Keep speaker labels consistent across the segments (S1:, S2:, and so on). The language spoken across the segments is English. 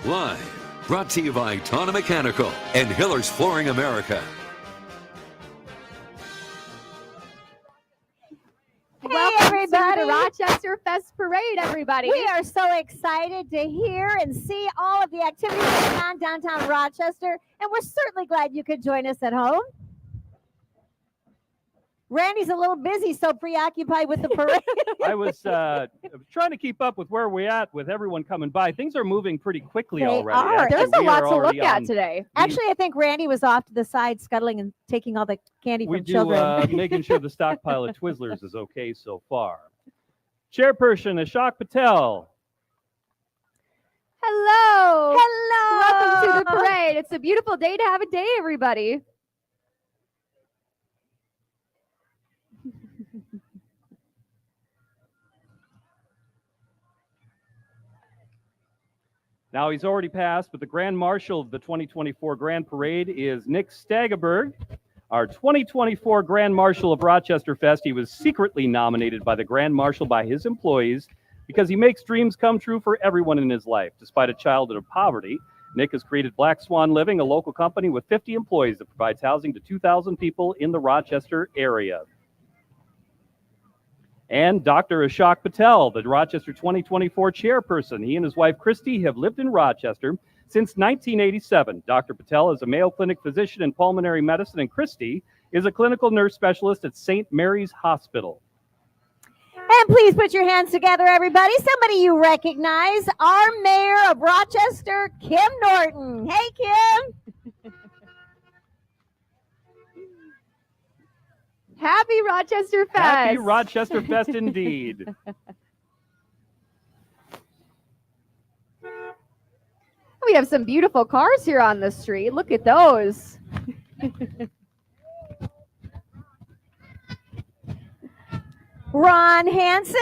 S1: Live, brought to you by Tana Mechanical and Hiller's Flooring America.
S2: Welcome everybody to the Rochesterfest Parade, everybody.
S3: We are so excited to hear and see all of the activities going on downtown Rochester, and we're certainly glad you could join us at home. Randy's a little busy, so preoccupied with the parade.
S4: I was trying to keep up with where we're at with everyone coming by. Things are moving pretty quickly
S3: They
S4: already.
S3: are.
S4: Actually,
S2: There's a
S4: we
S2: lot
S4: are
S2: to look
S4: already
S2: at
S4: on-
S2: today.
S3: Actually, I think Randy was off to the side scuttling and taking all the candy
S4: We
S3: from
S4: do
S3: children.
S4: making sure the stockpile of Twizzlers is okay so far. Chairperson Ashok Patel.
S2: Hello.
S3: Hello.
S2: Welcome to the parade. It's a beautiful day to have a day, everybody.
S4: Now he's already passed, but the Grand Marshal of the 2024 Grand Parade is Nick Staggerberg. Our 2024 Grand Marshal of Rochesterfest. He was secretly nominated by the Grand Marshal by his employees because he makes dreams come true for everyone in his life. Despite a childhood of poverty, Nick has created Black Swan Living, a local company with 50 employees that provides housing to 2,000 people in the Rochester area. And Dr. Ashok Patel, the Rochester 2024 chairperson. He and his wife, Christy, have lived in Rochester since 1987. Dr. Patel is a Mayo Clinic physician in pulmonary medicine, and Christy is a clinical nurse specialist at St. Mary's Hospital.
S3: And please put your hands together, everybody. Somebody you recognize, our mayor of Rochester, Kim Norton. Hey, Kim.
S2: Happy Rochester Fest.
S4: Happy Rochesterfest indeed.
S2: We have some beautiful cars here on the street. Look at those.
S3: Ron Hansen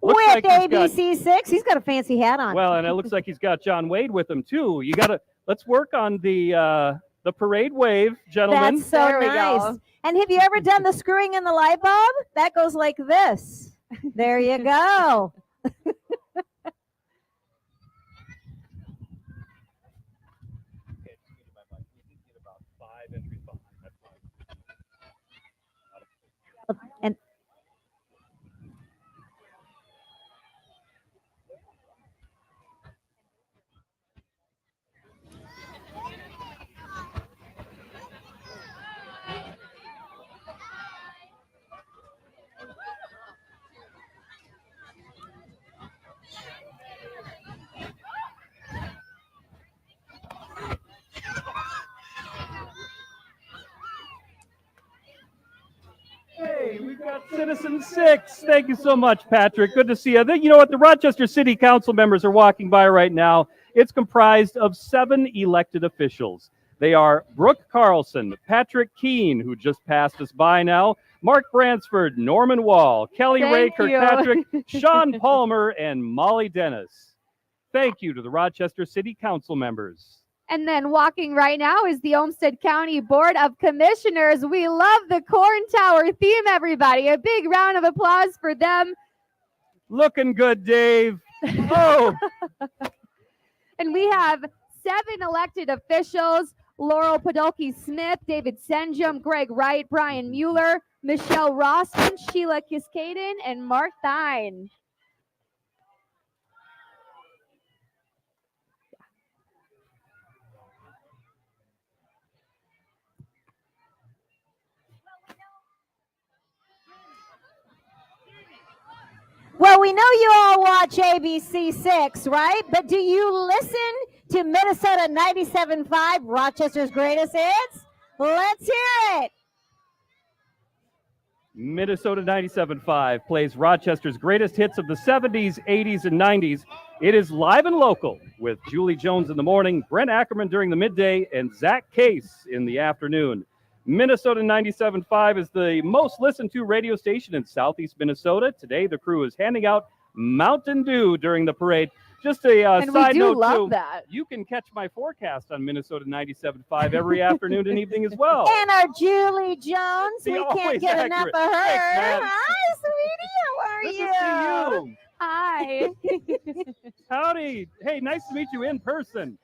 S4: Looks
S3: with
S4: like he's got-
S3: ABC6. He's got a fancy hat on.
S4: Well, and it looks like he's got John Wade with him too. Let's work on the parade wave, gentlemen.
S3: That's so
S2: There we
S3: nice.
S2: go.
S3: And have you ever done the screwing in the light bulb? That goes like this. There you go. And
S4: Hey, we've got Citizen 6. Thank you so much, Patrick. Good to see you. You know what? The Rochester City Council members are walking by right now. It's comprised of 7 elected officials. They are Brooke Carlson, Patrick Keene, who just passed us by now, Mark Bransford, Norman Wall, Kelly Ray
S2: Thank you.
S4: Kirkpatrick, Sean Palmer, and Molly Dennis. Thank you to the Rochester City Council members.
S2: And then walking right now is the Olmsted County Board of Commissioners. We love the Corn Tower theme, everybody. A big round of applause for them.
S4: Looking good, Dave. Oh,
S2: And we have 7 elected officials: Laurel Podolsky-Smith, David Senjum, Greg Wright, Brian Mueller, Michelle Rossman, Sheila Kiskaden, and Mark Thine.
S3: well, we know you all watch ABC6, right? But do you listen to Minnesota 97.5, Rochester's greatest hits? Let's hear it.
S4: Minnesota 97.5 plays Rochester's greatest hits of the 70s, 80s, and 90s. It is live and local with Julie Jones in the morning, Brent Ackerman during the midday, and Zach Case in the afternoon. Minnesota 97.5 is the most listened to radio station in southeast Minnesota. Today, the crew is handing out Mountain Dew during the parade. Just a
S2: And
S4: side
S2: we do
S4: note,
S2: love
S4: too.
S2: that.
S4: You can catch my forecast on Minnesota 97.5 every afternoon and evening as well.
S3: And our Julie Jones,
S4: The
S3: we can't
S4: always
S3: get enough
S4: accurate.
S3: of her.
S4: Thanks, man.
S3: Hi, sweetie. How are
S4: Good
S3: you?
S4: to see you.
S2: Hi.
S4: Howdy. Hey, nice to meet you in person.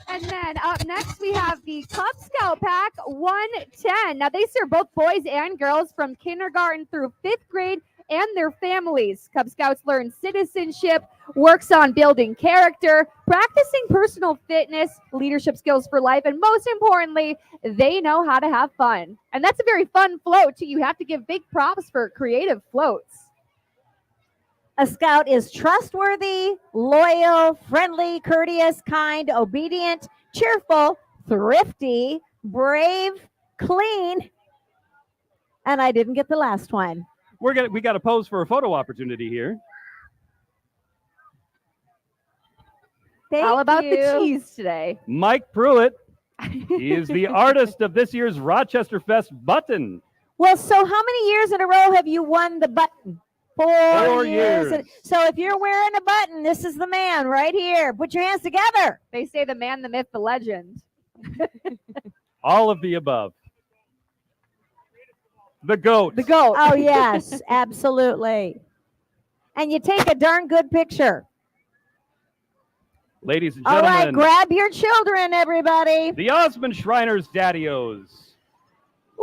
S2: And then up next, we have the Cub Scout Pack 110. Now, they serve both boys and girls from kindergarten through 5th grade and their families. Cub Scouts learn citizenship, works on building character, practicing personal fitness, leadership skills for life, and most importantly, they know how to have fun. And that's a very fun float, too. You have to give big props for creative floats.
S3: A scout is trustworthy, loyal, friendly, courteous, kind, obedient, cheerful, thrifty, brave, clean. And I didn't get the last one.
S4: We got to pose for a photo opportunity here.
S2: All about
S3: Thank
S2: the
S3: you.
S2: cheese today.
S4: Mike Pruitt. He is the artist of this year's Rochesterfest button.
S3: Well, so how many years in a row have you won the button? 4 years.
S4: years.
S3: So if you're wearing a button, this is the man right here. Put your hands together.
S2: They say the man, the myth, the legend.
S4: All of the above. The GOAT.
S2: The GOAT.
S3: Oh, yes, absolutely. And you take a darn good picture.
S4: Ladies and
S3: All
S4: gentlemen,
S3: right, grab your children, everybody.
S4: the Osmond Shriners Daddy-O's.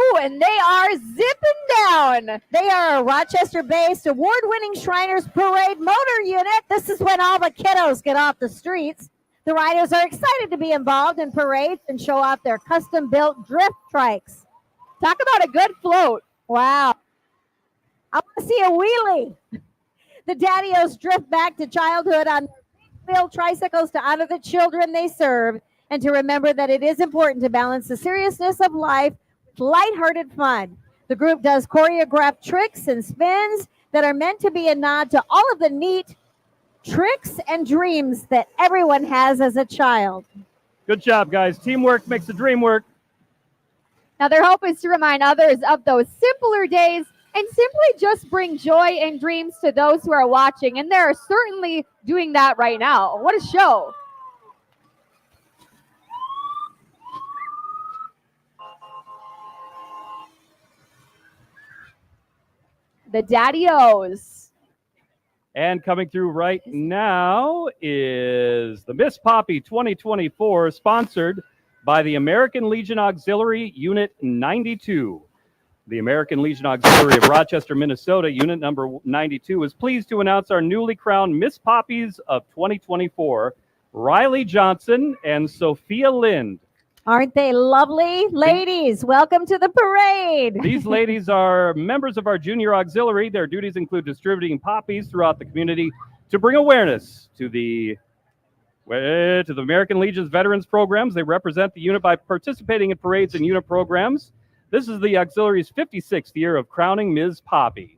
S2: Ooh, and they are zipping down.
S3: They are a Rochester-based award-winning Shriners Parade motor unit. This is when all the kiddos get off the streets. The riders are excited to be involved in parades and show off their custom-built drift trikes.
S2: Talk about a good float.
S3: Wow. I want to see a wheelie. The Daddy-O's drift back to childhood on wheel tricycles to honor the children they serve and to remember that it is important to balance the seriousness of life with lighthearted fun. The group does choreographed tricks and spins that are meant to be a nod to all of the neat tricks and dreams that everyone has as a child.
S4: Good job, guys. Teamwork makes the dream work.
S2: Now, their hope is to remind others of those simpler days and simply just bring joy and dreams to those who are watching. And they're certainly doing that right now. What a show. The Daddy-O's.
S4: And coming through right now is the Miss Poppy 2024, sponsored by the American Legion Auxiliary Unit 92. The American Legion Auxiliary of Rochester, Minnesota, Unit number 92, is pleased to announce our newly crowned Miss Poppies of 2024, Riley Johnson and Sophia Lind.
S3: Aren't they lovely? Ladies, welcome to the parade.
S4: These ladies are members of our junior auxiliary. Their duties include distributing poppies throughout the community to bring awareness to the American Legion's veterans programs. They represent the unit by participating in parades and unit programs. This is the auxiliary's 56th year of crowning Ms. Poppy.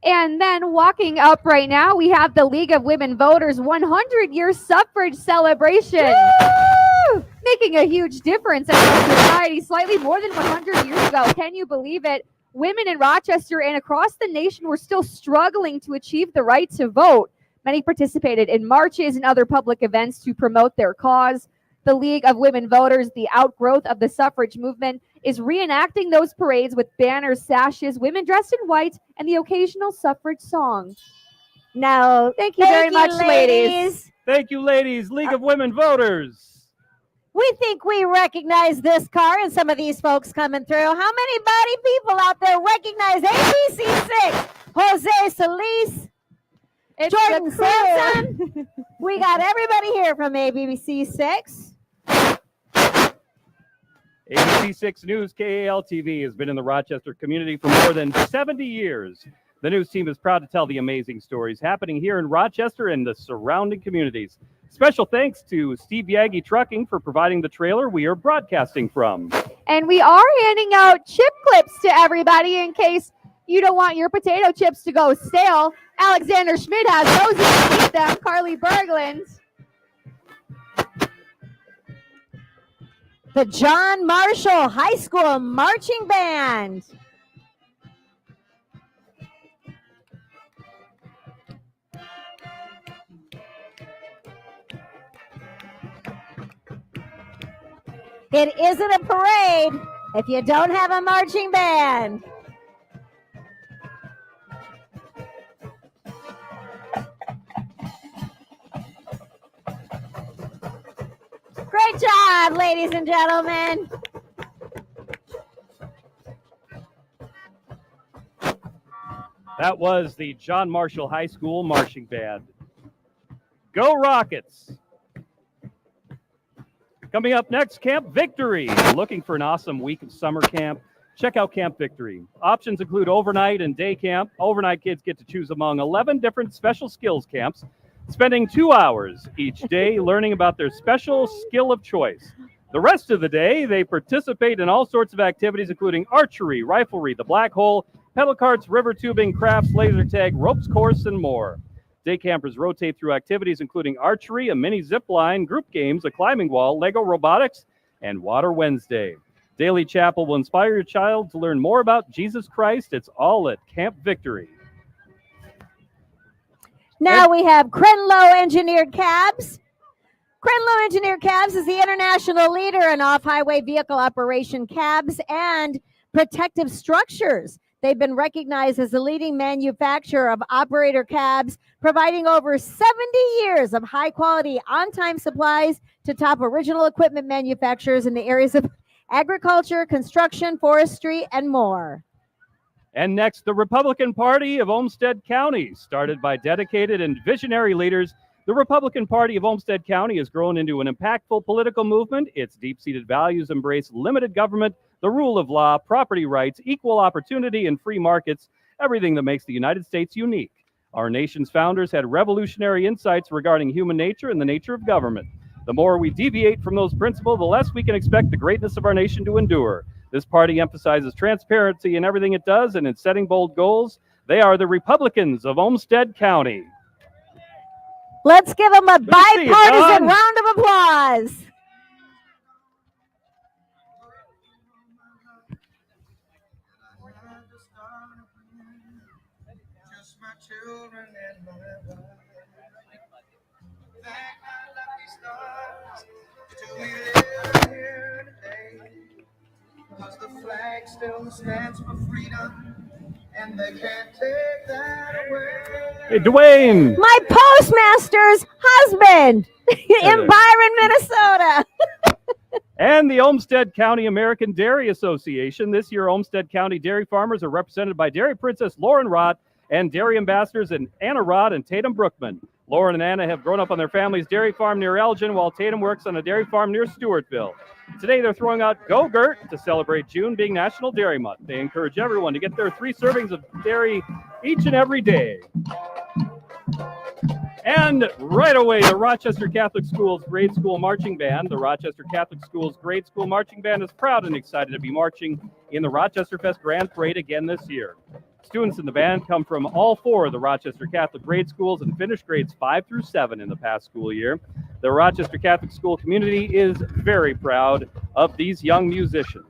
S2: And then walking up right now, we have the League of Women Voters 100-year suffrage celebration. Woo! Making a huge difference in our society slightly more than 100 years ago. Can you believe it? Women in Rochester and across the nation were still struggling to achieve the right to vote. Many participated in marches and other public events to promote their cause. The League of Women Voters, the outgrowth of the suffrage movement, is reenacting those parades with banners, sashes, women dressed in white, and the occasional suffrage song.
S3: No,
S2: Thank you very much, ladies.
S4: Thank you, ladies. League of Women Voters.
S3: We think we recognize this car and some of these folks coming through. How many body people out there recognize ABC6? Jose Solis,
S2: It's
S3: Jordan
S2: the crew.
S3: Sampson. We got everybody here from ABC6.
S4: ABC6 News KAL-TV has been in the Rochester community for more than 70 years. The news team is proud to tell the amazing stories happening here in Rochester and the surrounding communities. Special thanks to Steve Yagi Trucking for providing the trailer we are broadcasting from.
S2: And we are handing out chip clips to everybody in case you don't want your potato chips to go stale. Alexander Schmidt has those if you need them. Carly Berglund.
S3: The John Marshall High School Marching Band. It isn't a parade if you don't have a marching band. Great job, ladies and gentlemen.
S4: That was the John Marshall High School Marching Band. Go Rockets! Coming up next, Camp Victory. Looking for an awesome week of summer camp? Check out Camp Victory. Options include overnight and day camp. Overnight kids get to choose among 11 different special skills camps, spending 2 hours each day learning about their special skill of choice. The rest of the day, they participate in all sorts of activities, including archery, riflery, the black hole, pedal carts, river tubing, crafts, laser tag, ropes course, and more. Day campers rotate through activities including archery, a mini zip line, group games, a climbing wall, Lego robotics, and Water Wednesday. Daily Chapel will inspire your child to learn more about Jesus Christ. It's all at Camp Victory.
S3: Now we have Kenl Engineered Cabs. Kenl Engineered Cabs is the international leader in off-highway vehicle operation cabs and protective structures. They've been recognized as the leading manufacturer of operator cabs, providing over 70 years of high-quality, on-time supplies to top original equipment manufacturers in the areas of agriculture, construction, forestry, and more.
S4: And next, the Republican Party of Olmsted County. Started by dedicated and visionary leaders, the Republican Party of Olmsted County has grown into an impactful political movement. Its deep-seated values embrace limited government, the rule of law, property rights, equal opportunity, and free markets, everything that makes the United States unique. Our nation's founders had revolutionary insights regarding human nature and the nature of government. The more we deviate from those principles, the less we can expect the greatness of our nation to endure. This party emphasizes transparency in everything it does and in setting bold goals. They are the Republicans of Olmsted County.
S3: Let's give them a
S4: Good to see you,
S3: bipartisan
S4: Don.
S3: round of applause.
S5: Just my children and my wife. Thank my lucky stars to be living here today. Because the flag still stands for freedom, and they can't take that away.
S4: Hey, Dwayne.
S3: My postmaster's husband in Byron, Minnesota.
S4: And the Olmsted County American Dairy Association. This year, Olmsted County dairy farmers are represented by Dairy Princess Lauren Rott and dairy ambassadors Anna Rott and Tatum Brookman. Lauren and Anna have grown up on their family's dairy farm near Elgin, while Tatum works on a dairy farm near Stewartville. Today, they're throwing out Go Gurt to celebrate June being National Dairy Month. They encourage everyone to get their 3 servings of dairy each and every day. And right away, the Rochester Catholic Schools Grade School Marching Band. The Rochester Catholic Schools Grade School Marching Band is proud and excited to be marching in the Rochesterfest Grand Parade again this year. Students in the band come from all 4 of the Rochester Catholic grade schools and finished grades 5 through 7 in the past school year. The Rochester Catholic school community is very proud of these young musicians.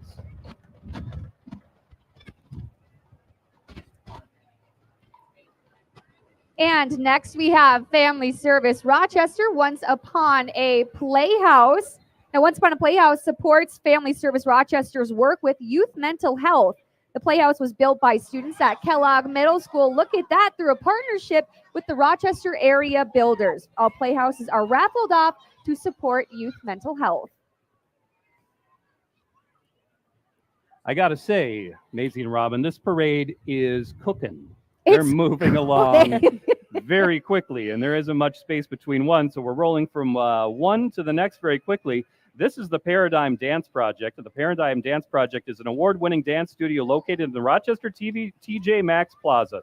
S2: And next we have Family Service Rochester, Once Upon a Playhouse. Now, Once Upon a Playhouse supports Family Service Rochester's work with youth mental health. The Playhouse was built by students at Kellogg Middle School. Look at that, through a partnership with the Rochester area builders. All playhouses are raffled off to support youth mental health.
S4: I got to say, Maisie and Robin, this parade is cooking. They're moving along very quickly, and there isn't much space between one, so we're rolling from one to the next very quickly. This is the Paradigm Dance Project. The Paradigm Dance Project is an award-winning dance studio located in the Rochester TJ Maxx Plaza.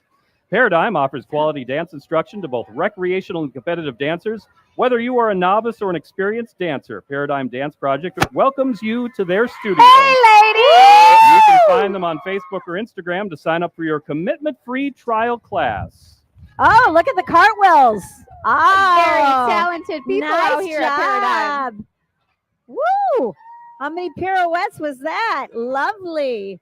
S4: Paradigm offers quality dance instruction to both recreational and competitive dancers. Whether you are a novice or an experienced dancer, Paradigm Dance Project welcomes you to their studio.
S3: Hey, ladies!
S4: You can find them on Facebook or Instagram to sign up for your commitment-free trial class.
S3: Oh, look at the cartwheels. Oh,
S2: Very talented people
S3: nice
S2: out here at Paradigm.
S3: job. Woo! How many pirouettes was that? Lovely.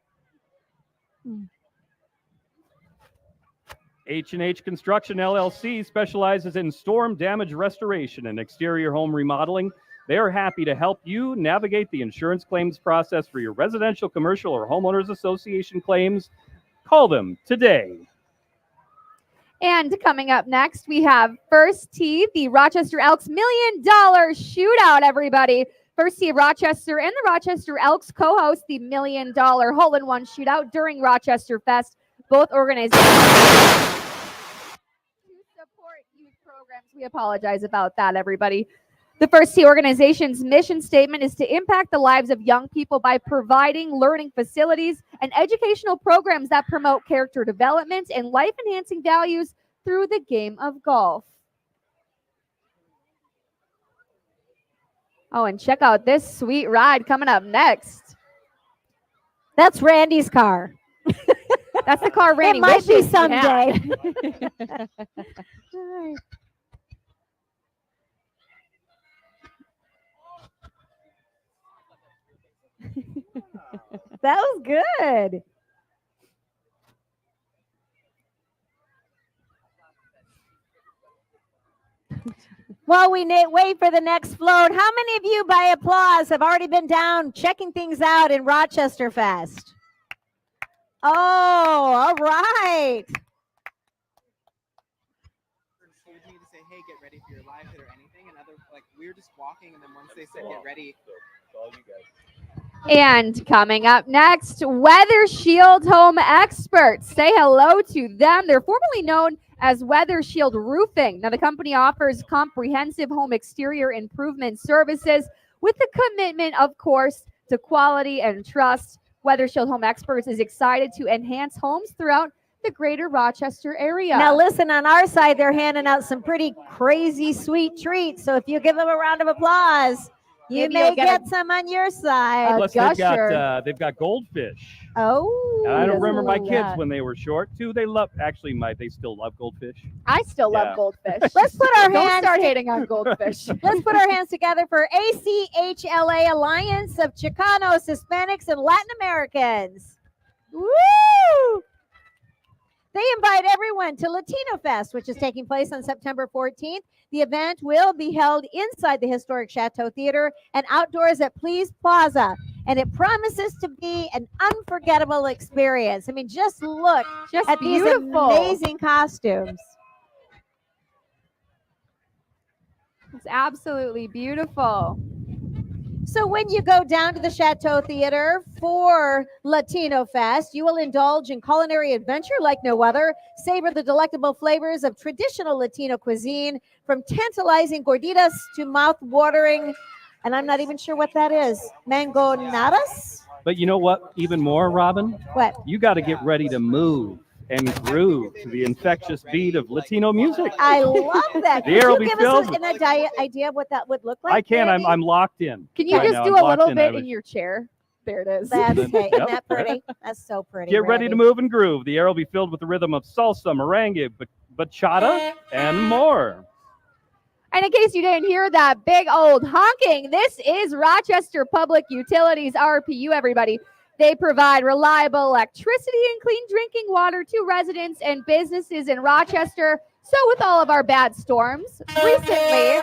S4: H&H Construction LLC specializes in storm damage restoration and exterior home remodeling. They are happy to help you navigate the insurance claims process for your residential, commercial, or homeowners association claims. Call them today.
S2: And coming up next, we have First Tee, the Rochester Elks $1 Million Shootout, everybody. First Tee of Rochester and the Rochester Elks co-host the $1 Million Hole-in-One Shootout during Rochesterfest. Both organizations to support youth programs. We apologize about that, everybody. The First Tee organization's mission statement is to impact the lives of young people by providing learning facilities and educational programs that promote character development and life-enhancing values through the game of golf. Oh, and check out this sweet ride coming up next.
S3: That's Randy's car.
S2: That's the car Randy
S3: It might be
S2: wishes he had.
S3: someday. That was good. While we wait for the next float, how many of you, by applause, have already been down checking things out in Rochesterfest? Oh, all right.
S6: Told me to say, hey, get ready for your live hit or anything, and other we were just walking, and then once they said get ready, all you guys.
S2: And coming up next, Weather Shield Home Experts. Say hello to them. They're formerly known as Weather Shield Roofing. Now, the company offers comprehensive home exterior improvement services with the commitment, of course, to quality and trust. Weather Shield Home Experts is excited to enhance homes throughout the greater Rochester area.
S3: Now, listen, on our side, they're handing out some pretty crazy sweet treats. So if you give them a round of applause, you
S2: Maybe
S3: may
S2: you'll get
S3: get some on your side.
S4: Plus, they've got goldfish.
S3: Oh,
S4: And I don't remember my
S2: love
S4: kids
S2: that.
S4: when they were short too. They still love goldfish.
S2: I still love
S4: Yeah.
S2: goldfish.
S3: Let's put our
S2: Don't
S3: hands.
S2: start hating on goldfish.
S3: Let's put our hands together for ACHLA Alliance of Chicanos, Hispanics, and Latin Americans. Woo! They invite everyone to Latino Fest, which is taking place on September 14th. The event will be held inside the historic Chateau Theater and outdoors at Please Plaza. And it promises to be an unforgettable experience. I mean, just look
S2: Just
S3: at these
S2: beautiful.
S3: amazing costumes.
S2: It's absolutely beautiful.
S3: So when you go down to the Chateau Theater for Latino Fest, you will indulge in culinary adventure like no other. Savor the delectable flavors of traditional Latino cuisine, from tantalizing gorditas to mouth-watering, and I'm not even sure what that is, mangonadas?
S4: But you know what? Even more, Robin,
S3: What?
S4: you got to get ready to move and groove to the infectious beat of Latino music.
S3: I love that.
S4: The air
S3: Could
S4: will
S3: you
S4: be
S3: give
S4: filled
S3: us
S4: with-
S3: an idea of what that would look like?
S4: I can.
S3: Randy?
S4: I'm locked in.
S2: Can you
S4: Right
S2: just
S4: now,
S2: do
S4: I'm
S2: a little
S4: locked in.
S2: bit in your chair? There it is.
S3: That's
S4: Yep.
S3: okay. Isn't that pretty? That's so pretty.
S4: Get ready to
S3: Randy.
S4: move and groove. The air will be filled with the rhythm of salsa, merengue, bachata, and more.
S2: And in case you didn't hear that big old honking, this is Rochester Public Utilities, RPU, everybody. They provide reliable electricity and clean drinking water to residents and businesses in Rochester. So with all of our bad storms recently,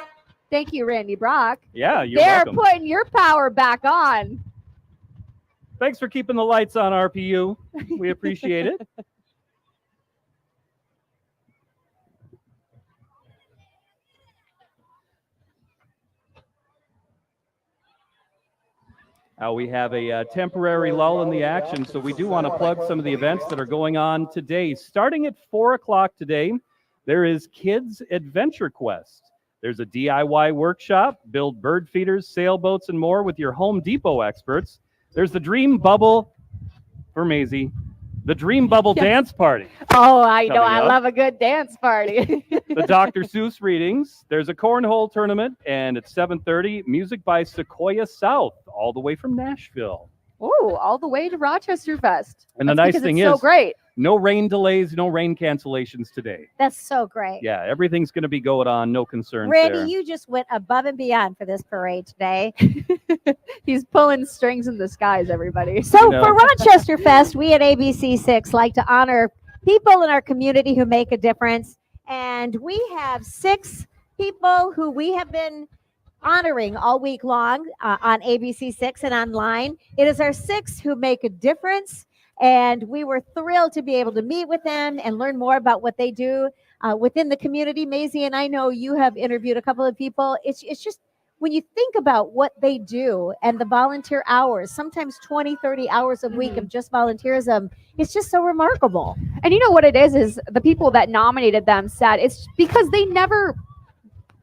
S2: thank you, Randy Brock,
S4: Yeah, you're
S2: they're
S4: welcome.
S2: putting your power back on.
S4: Thanks for keeping the lights on, RPU. We appreciate it. We have a temporary lull in the action, so we do want to plug some of the events that are going on today. Starting at 4 o'clock today, there is Kids Adventure Quest. There's a DIY workshop, build bird feeders, sailboats, and more with your Home Depot experts. There's the Dream Bubble for Maisie, the Dream Bubble Dance Party.
S2: Oh, I know.
S4: Coming
S2: I
S4: up.
S2: love a good dance party.
S4: The Dr. Seuss readings. There's a cornhole tournament, and at 7:30, music by Sequoia South, all the way from Nashville.
S2: Ooh, all the way to Rochester Fest.
S4: And the
S2: That's
S4: nice
S2: because
S4: thing
S2: it's so
S4: is,
S2: great.
S4: no rain delays, no rain cancellations today.
S3: That's so great.
S4: Yeah, everything's going to be going on. No concerns
S3: Randy,
S4: there.
S3: you just went above and beyond for this parade today.
S2: He's pulling strings in the skies, everybody.
S3: So
S4: No.
S3: for Rochester Fest, we at ABC6 like to honor people in our community who make a difference. And we have 6 people who we have been honoring all week long on ABC6 and online. It is our 6 who make a difference. And we were thrilled to be able to meet with them and learn more about what they do within the community. Maisie and I know you have interviewed a couple of people. It's just when you think about what they do and the volunteer hours, sometimes 20, 30 hours a week of just volunteerism, it's just so remarkable.
S2: And you know what it is the people that nominated them said it's because they never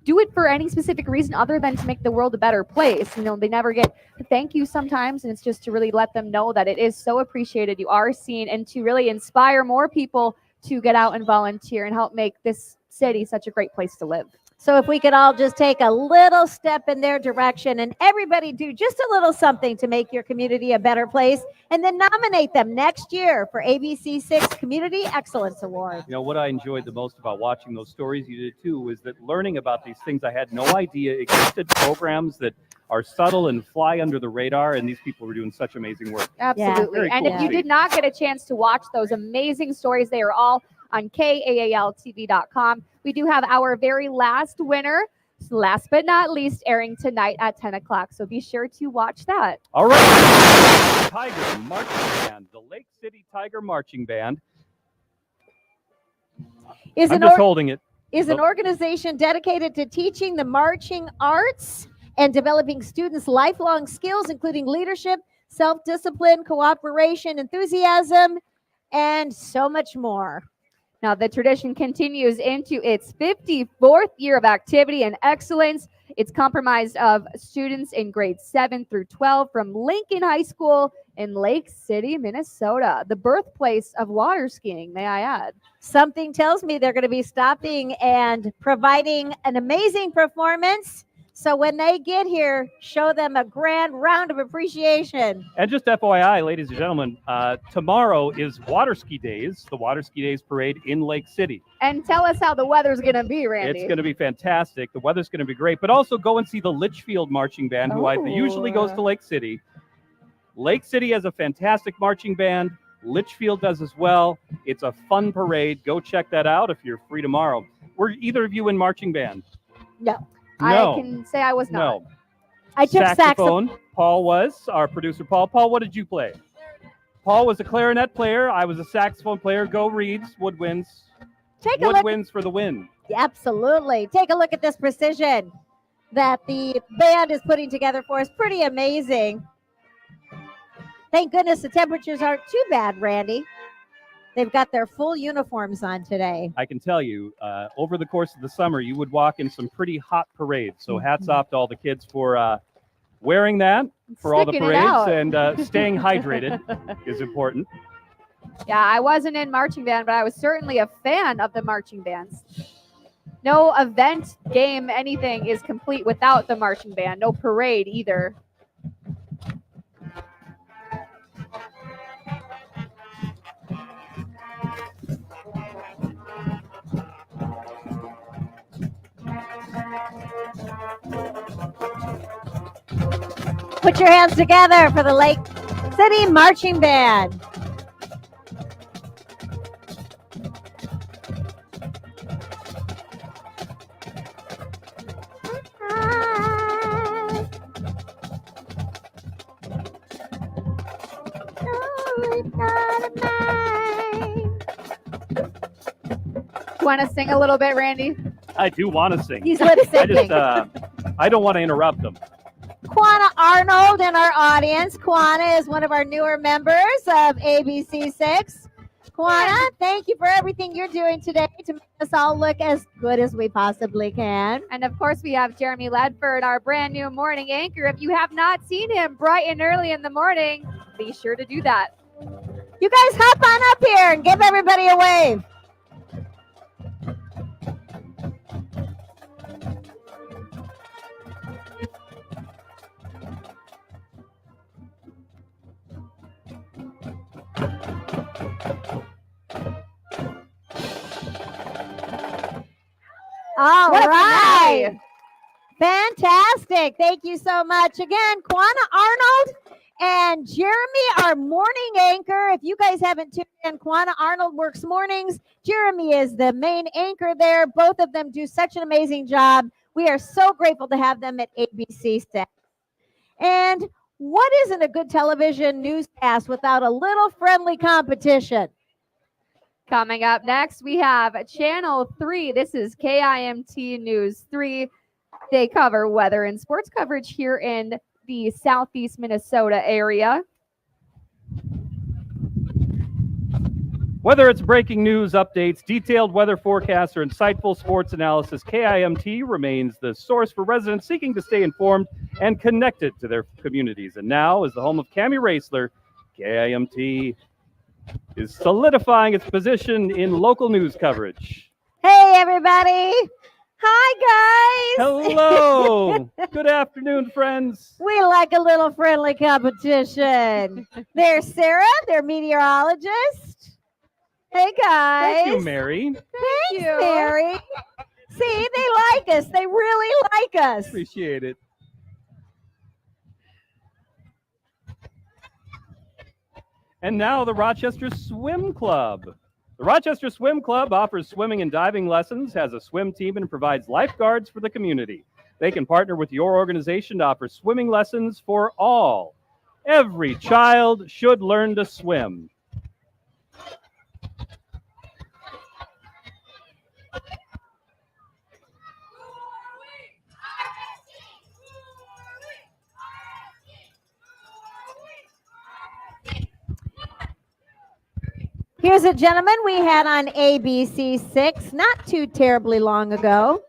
S2: do it for any specific reason other than to make the world a better place. You know, they never get to thank you sometimes, and it's just to really let them know that it is so appreciated, you are seen, and to really inspire more people to get out and volunteer and help make this city such a great place to live.
S3: So if we could all just take a little step in their direction and everybody do just a little something to make your community a better place, and then nominate them next year for ABC6 Community Excellence Award.
S4: You know, what I enjoyed the most about watching those stories you did too was that learning about these things I had no idea existed, programs that are subtle and fly under the radar, and these people were doing such amazing work.
S2: Absolutely.
S4: Yeah.
S2: And
S4: Cool
S2: if you did not get a chance to watch those amazing stories, they are all on KAALTV.com. We do have our very last winner, last but not least, airing tonight at 10 o'clock. So be sure to watch that.
S4: All right. Tiger Marching Band, the Lake City Tiger Marching Band.
S3: Is
S4: I'm
S3: an
S4: just holding it.
S3: Is an organization dedicated to teaching the marching arts and developing students' lifelong skills, including leadership, self-discipline, cooperation, enthusiasm, and so much more.
S2: Now, the tradition continues into its 54th year of activity and excellence. It's comprised of students in grades 7 through 12 from Lincoln High School in Lake City, Minnesota, the birthplace of water skiing, may I add.
S3: Something tells me they're going to be stopping and providing an amazing performance. So when they get here, show them a grand round of appreciation.
S4: And just FYI, ladies and gentlemen, tomorrow is Water Ski Days, the Water Ski Days Parade in Lake City.
S2: And tell us how the weather's going to be, Randy.
S4: It's going to be fantastic. The weather's going to be great. But also go and see the Litchfield Marching Band, who usually goes to Lake City. Lake City has a fantastic marching band. Litchfield does as well. It's a fun parade. Go check that out if you're free tomorrow. Were either of you in marching band?
S3: No.
S4: No.
S2: I can say I was not.
S4: No.
S3: I took
S4: saxophone. Paul was our producer. Paul, what did you play? Paul was a clarinet player. I was a saxophone player. Go Reeds. Woodwinds. Woodwinds for the win.
S3: Absolutely. Take a look at this precision that the band is putting together for us. Pretty amazing. Thank goodness the temperatures aren't too bad, Randy. They've got their full uniforms on today.
S4: I can tell you, over the course of the summer, you would walk in some pretty hot parades. So hats off to all the kids for wearing that for all the parades, and staying hydrated is important.
S2: Yeah, I wasn't in marching band, but I was certainly a fan of the marching bands. No event, game, anything is complete without the marching band. No parade either.
S3: Put your hands together for the Lake City Marching Band.
S2: Want to sing a little bit, Randy?
S4: I do want to sing.
S3: He's lip syncing.
S4: I don't want to interrupt them.
S3: Quanah Arnold in our audience. Quanah is one of our newer members of ABC6. Quanah, thank you for everything you're doing today to make us all look as good as we possibly can.
S2: And of course, we have Jeremy Ledford, our brand new morning anchor. If you have not seen him bright and early in the morning, be sure to do that.
S3: You guys hop on up here and give everybody a wave. All right. Fantastic. Thank you so much. Again, Quanah Arnold and Jeremy, our morning anchor. If you guys haven't tuned in, Quanah Arnold works mornings. Jeremy is the main anchor there. Both of them do such an amazing job. We are so grateful to have them at ABC6. And what isn't a good television newscast without a little friendly competition?
S2: Coming up next, we have Channel 3. This is KIMT News 3. They cover weather and sports coverage here in the southeast Minnesota area.
S4: Whether it's breaking news, updates, detailed weather forecasts, or insightful sports analysis, KIMT remains the source for residents seeking to stay informed and connected to their communities. And now, as the home of Cammie Racler, KIMT is solidifying its position in local news coverage.
S3: Hey, everybody. Hi, guys.
S4: Hello. Good afternoon, friends.
S3: We like a little friendly competition. There's Sarah, their meteorologist. Hey, guys.
S4: Thank you, Mary.
S3: Thanks, Mary. See, they like us. They really like us.
S4: Appreciate it. And now the Rochester Swim Club. The Rochester Swim Club offers swimming and diving lessons, has a swim team, and provides lifeguards for the community. They can partner with your organization to offer swimming lessons for all. Every child should learn to swim.
S3: Here's a gentleman we had on ABC 6 not too terribly long ago.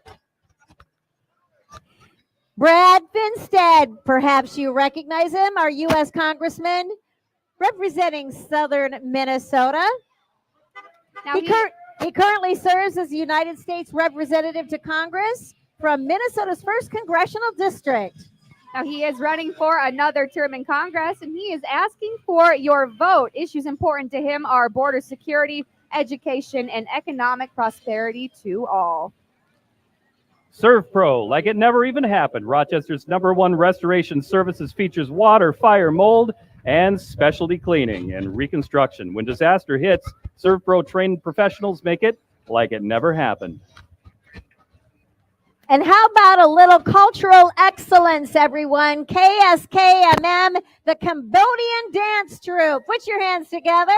S3: Brad Finstead, perhaps you recognize him, our U.S. Congressman representing southern Minnesota.
S2: Now
S3: He currently serves as the United States Representative to Congress from Minnesota's 1st Congressional District.
S2: Now, he is running for another term in Congress, and he is asking for your vote. Issues important to him are border security, education, and economic prosperity to all.
S4: Serve Pro, like it never even happened. Rochester's #1 restoration services features water, fire, mold, and specialty cleaning and reconstruction. When disaster hits, Serve Pro trained professionals make it like it never happened.
S3: And how about a little cultural excellence, everyone? KSKMM, the Cambodian dance troupe. Put your hands together.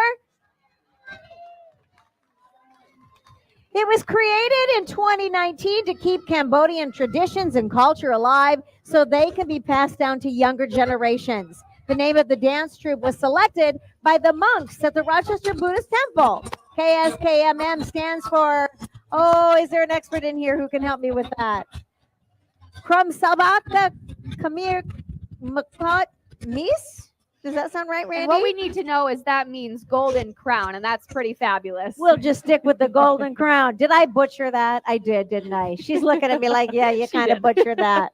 S3: It was created in 2019 to keep Cambodian traditions and culture alive so they can be passed down to younger generations. The name of the dance troupe was selected by the monks at the Rochester Buddhist Temple. KSKMM stands for, is there an expert in here who can help me with that? Krum Sabaka Kamir Makot Mis? Does that sound right, Randy?
S2: And what we need to know is that means golden crown, and that's pretty fabulous.
S3: We'll just stick with the golden crown. Did I butcher that? I did, didn't I? She's looking at me like, yeah, you kind of butchered that.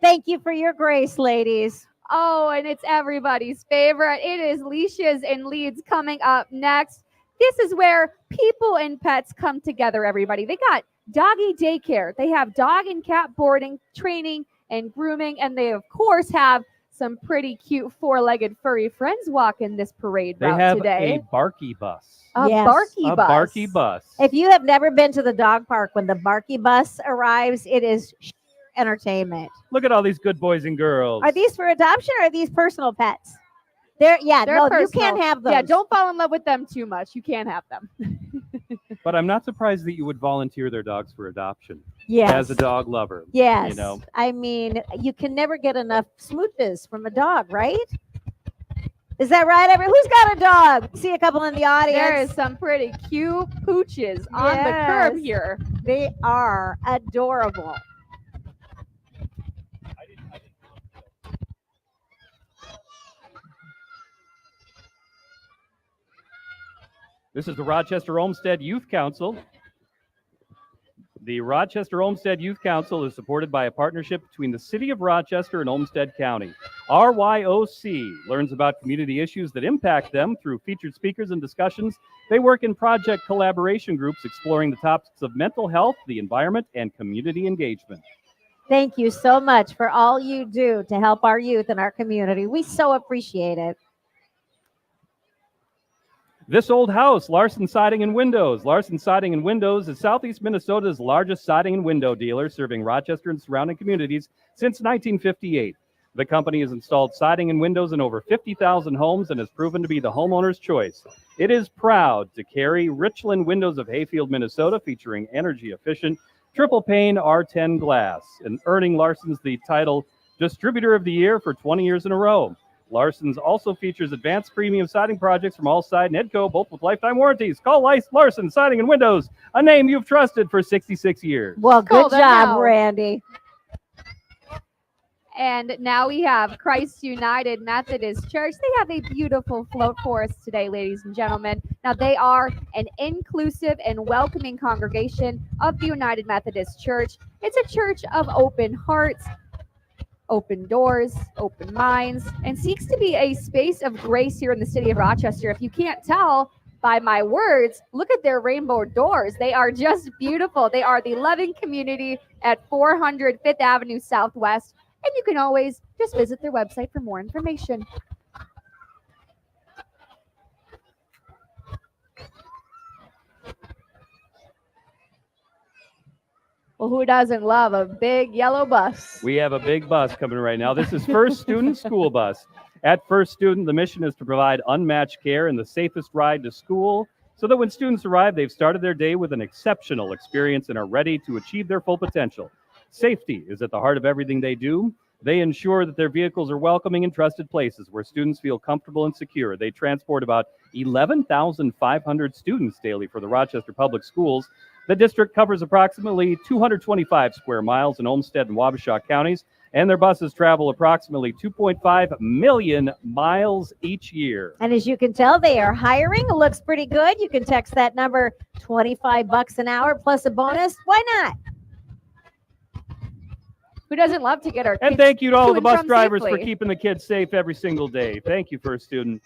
S3: Thank you for your grace, ladies.
S2: Oh, and it's everybody's favorite. It is Leashes and Leads coming up next. This is where people and pets come together, everybody. They got Doggy Daycare. They have dog and cat boarding, training, and grooming. And they, of course, have some pretty cute four-legged furry friends walking this parade route today.
S4: They have a Barky Bus.
S2: A Barky Bus.
S3: If you have never been to the dog park, when the Barky Bus arrives, it is sheer entertainment.
S4: Look at all these good boys and girls.
S3: Are these for adoption or are these personal pets? They're personal. You can't have those.
S2: Yeah, don't fall in love with them too much. You can't have them.
S4: But I'm not surprised that you would volunteer their dogs for adoption.
S3: Yes.
S4: As a dog lover.
S3: Yes.
S4: You know.
S3: I mean, you can never get enough smooches from a dog, right? Is that right? Who's got a dog? See a couple in the audience.
S2: There is some pretty cute pooches on the curb here.
S3: They are adorable.
S4: This is the Rochester Olmsted Youth Council. The Rochester Olmsted Youth Council is supported by a partnership between the City of Rochester and Olmsted County. RYOC learns about community issues that impact them through featured speakers and discussions. They work in project collaboration groups exploring the topics of mental health, the environment, and community engagement.
S3: Thank you so much for all you do to help our youth and our community. We so appreciate it.
S4: This Old House, Larson Siding and Windows. Larson Siding and Windows is Southeast Minnesota's largest siding and window dealer, serving Rochester and surrounding communities since 1958. The company has installed siding and windows in over 50,000 homes and has proven to be the homeowner's choice. It is proud to carry Richland Windows of Hayfield, Minnesota, featuring energy-efficient Triple Pane R10 glass, and earning Larson's the title Distributor of the Year for 20 years in a row. Larson's also features advanced premium siding projects from Allside and Edco, both with lifetime warranties. Call Larson Siding and Windows, a name you've trusted for 66 years.
S3: Well,
S2: Call
S3: good
S2: them
S3: job,
S2: now.
S3: Randy.
S2: And now we have Christ United Methodist Church. They have a beautiful float for us today, ladies and gentlemen. Now, they are an inclusive and welcoming congregation of the United Methodist Church. It's a church of open hearts, open doors, open minds, and seeks to be a space of grace here in the city of Rochester. If you can't tell by my words, look at their rainbow doors. They are just beautiful. They are the loving community at 400 5th Avenue Southwest. And you can always just visit their website for more information. Well, who doesn't love a big yellow bus?
S4: We have a big bus coming right now. This is First Student School Bus. At First Student, the mission is to provide unmatched care and the safest ride to school so that when students arrive, they've started their day with an exceptional experience and are ready to achieve their full potential. Safety is at the heart of everything they do. They ensure that their vehicles are welcoming and trusted places where students feel comfortable and secure. They transport about 11,500 students daily for the Rochester Public Schools. The district covers approximately 225 square miles in Olmsted and Wabasha counties, and their buses travel approximately 2.5 million miles each year.
S3: And as you can tell, they are hiring. It looks pretty good. You can text that number, $25 an hour plus a bonus. Why not?
S2: Who doesn't love to get our
S4: And
S2: kids
S4: thank you to all
S2: to
S4: the
S2: and
S4: bus
S2: from
S4: drivers for
S2: safely?
S4: keeping the kids safe every single day. Thank you, First Student.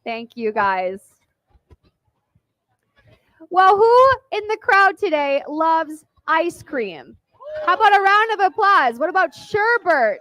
S2: Thank you, guys. Well, who in the crowd today loves ice cream? How about a round of applause? What about Sherbert?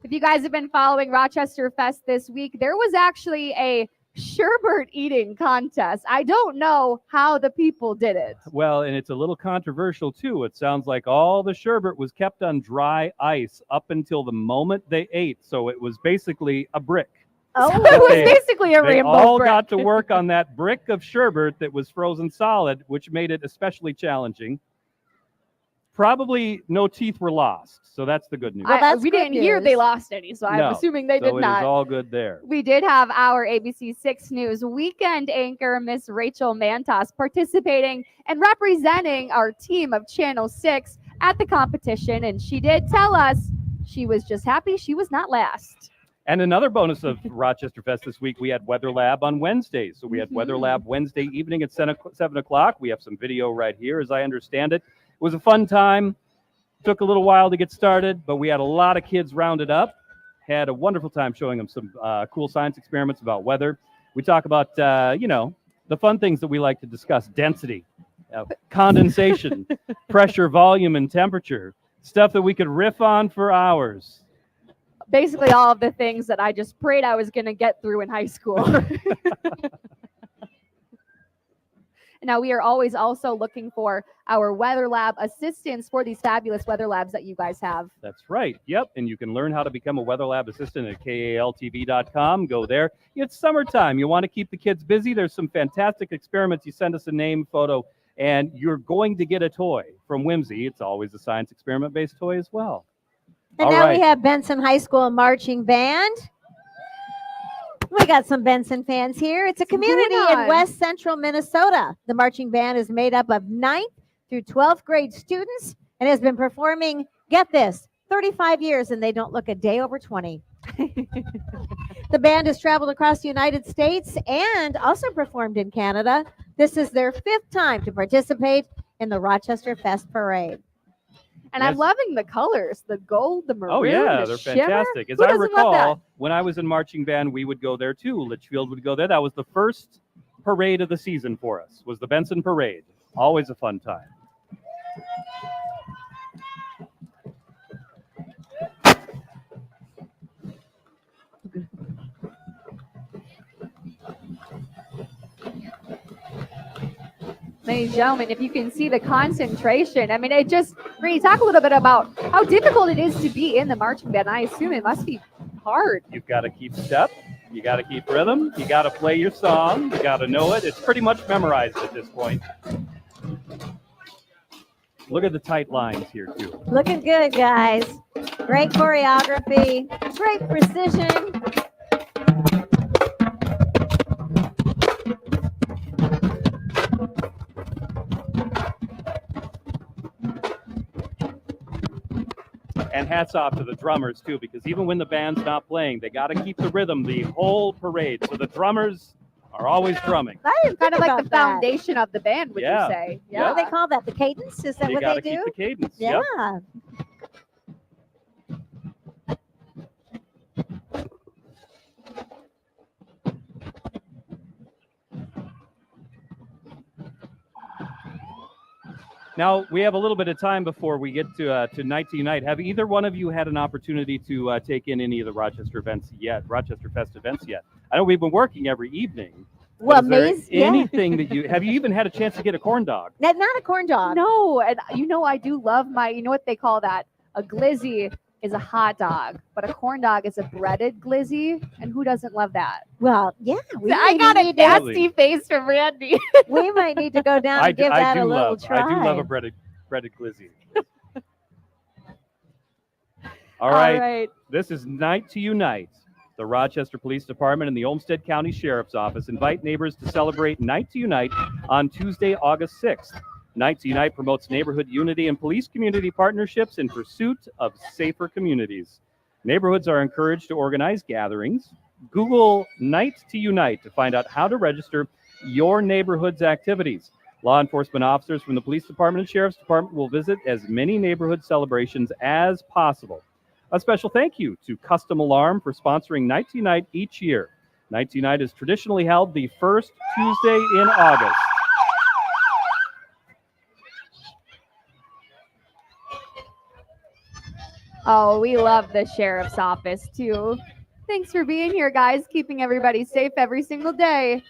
S2: If you guys have been following Rochesterfest this week, there was actually a Sherbert eating contest. I don't know how the people did it.
S4: Well, and it's a little controversial, too. It sounds like all the sherbet was kept on dry ice up until the moment they ate. So it was basically a brick.
S3: Oh,
S2: It was
S4: They-
S2: basically a
S4: They
S2: rainbow
S4: all
S2: brick.
S4: got to work on that brick of sherbet that was frozen solid, which made it especially challenging. Probably no teeth were lost, so that's the good news.
S3: Well, that's
S2: we
S3: good
S2: didn't hear they
S3: news.
S2: lost any, so I'm
S4: No.
S2: assuming they
S4: So
S2: did
S4: it
S2: not.
S4: is all good there.
S2: We did have our ABC 6 News weekend anchor, Miss Rachel Mantas, participating and representing our team of Channel 6 at the competition. And she did tell us she was just happy she was not last.
S4: And another bonus of Rochester Fest this week, we had Weather Lab on Wednesdays. So we had Weather Lab Wednesday evening at 7 o'clock. We have some video right here, as I understand it. It was a fun time. Took a little while to get started, but we had a lot of kids rounded up. Had a wonderful time showing them some cool science experiments about weather. We talk about, the fun things that we like to discuss: density, condensation, pressure, volume, and temperature. Stuff that we could riff on for hours.
S2: Basically, all of the things that I just prayed I was going to get through in high school. Now, we are always also looking for our Weather Lab assistants for these fabulous Weather Labs that you guys have.
S4: That's right. Yep. And you can learn how to become a Weather Lab assistant at kaltv.com. Go there. It's summertime. You want to keep the kids busy. There's some fantastic experiments. You send us a name, photo, and you're going to get a toy from Whimsy. It's always a science experiment-based toy as well.
S3: And
S4: All
S3: now
S4: right.
S3: we have Benson High School Marching Band. We got some Benson fans here. It's a community in
S2: on?
S3: West Central Minnesota. The marching band is made up of 9th through 12th grade students and has been performing, get this, 35 years, and they don't look a day over 20. The band has traveled across the United States and also performed in Canada. This is their 5th time to participate in the Rochester Fest Parade.
S2: And I'm
S4: Yes.
S2: loving the colors, the gold, the maroon,
S4: Oh, yeah,
S2: the
S4: they're
S2: shimmer.
S4: fantastic. As
S2: Who
S4: I
S2: doesn't love that?
S4: recall, when I was in marching band, we would go there too. Litchfield would go there. That was the first parade of the season for us, was the Benson Parade. Always a fun time.
S2: Ladies and gentlemen, if you can see the concentration, I mean, it just, Brady, talk a little bit about how difficult it is to be in the marching band. I assume it must be hard.
S4: You've got to keep step. You got to keep rhythm. You got to play your song. You got to know it. It's pretty much memorized at this point. Look at the tight lines here, too.
S3: Looking good, guys. Great choreography, great precision.
S4: And hats off to the drummers, too, because even when the band's not playing, they got to keep the rhythm the whole parade. So the drummers are always drumming.
S3: I didn't
S2: Kind
S3: think
S2: of like the
S3: about that.
S2: foundation of the band, would
S4: Yeah.
S2: you say?
S3: What do they call that? The cadence? Is that
S4: You
S3: what
S4: got
S3: they
S4: to keep
S3: do?
S4: the cadence.
S3: Yeah.
S4: Yep. Now, we have a little bit of time before we get to Night to Unite. Have either one of you had an opportunity to take in any of the Rochester events yet, Rochester Fest events yet? I know we've been working every evening. but
S3: Well,
S4: is there
S3: Maze, yeah.
S4: anything that you have you even had a chance to get a corn dog?
S3: Not a corn dog.
S2: No, and I do love you know what they call that? A glizzy is a hot dog, but a corn dog is a breaded glizzy, and who doesn't love that?
S3: Well, yeah.
S2: I got a
S3: need
S2: nasty face from Randy.
S3: we might need to go down
S4: I
S3: and
S4: do,
S3: give that
S4: I
S3: a
S4: do
S3: little
S4: love
S3: try.
S4: I do love a breaded glizzy. All right. This is Night to Unite. The Rochester Police Department and the Olmsted County Sheriff's Office invite neighbors to celebrate Night to Unite on Tuesday, August 6th. Night to Unite promotes neighborhood unity and police community partnerships in pursuit of safer communities. Neighborhoods are encouraged to organize gatherings. Google Night to Unite to find out how to register your neighborhood's activities. Law enforcement officers from the Police Department and Sheriff's Department will visit as many neighborhood celebrations as possible. A special thank you to Custom Alarm for sponsoring Night to Unite each year. Night to Unite is traditionally held the first Tuesday in August.
S2: Oh, we love the sheriff's office too. Thanks for being here, guys, keeping everybody safe every single day.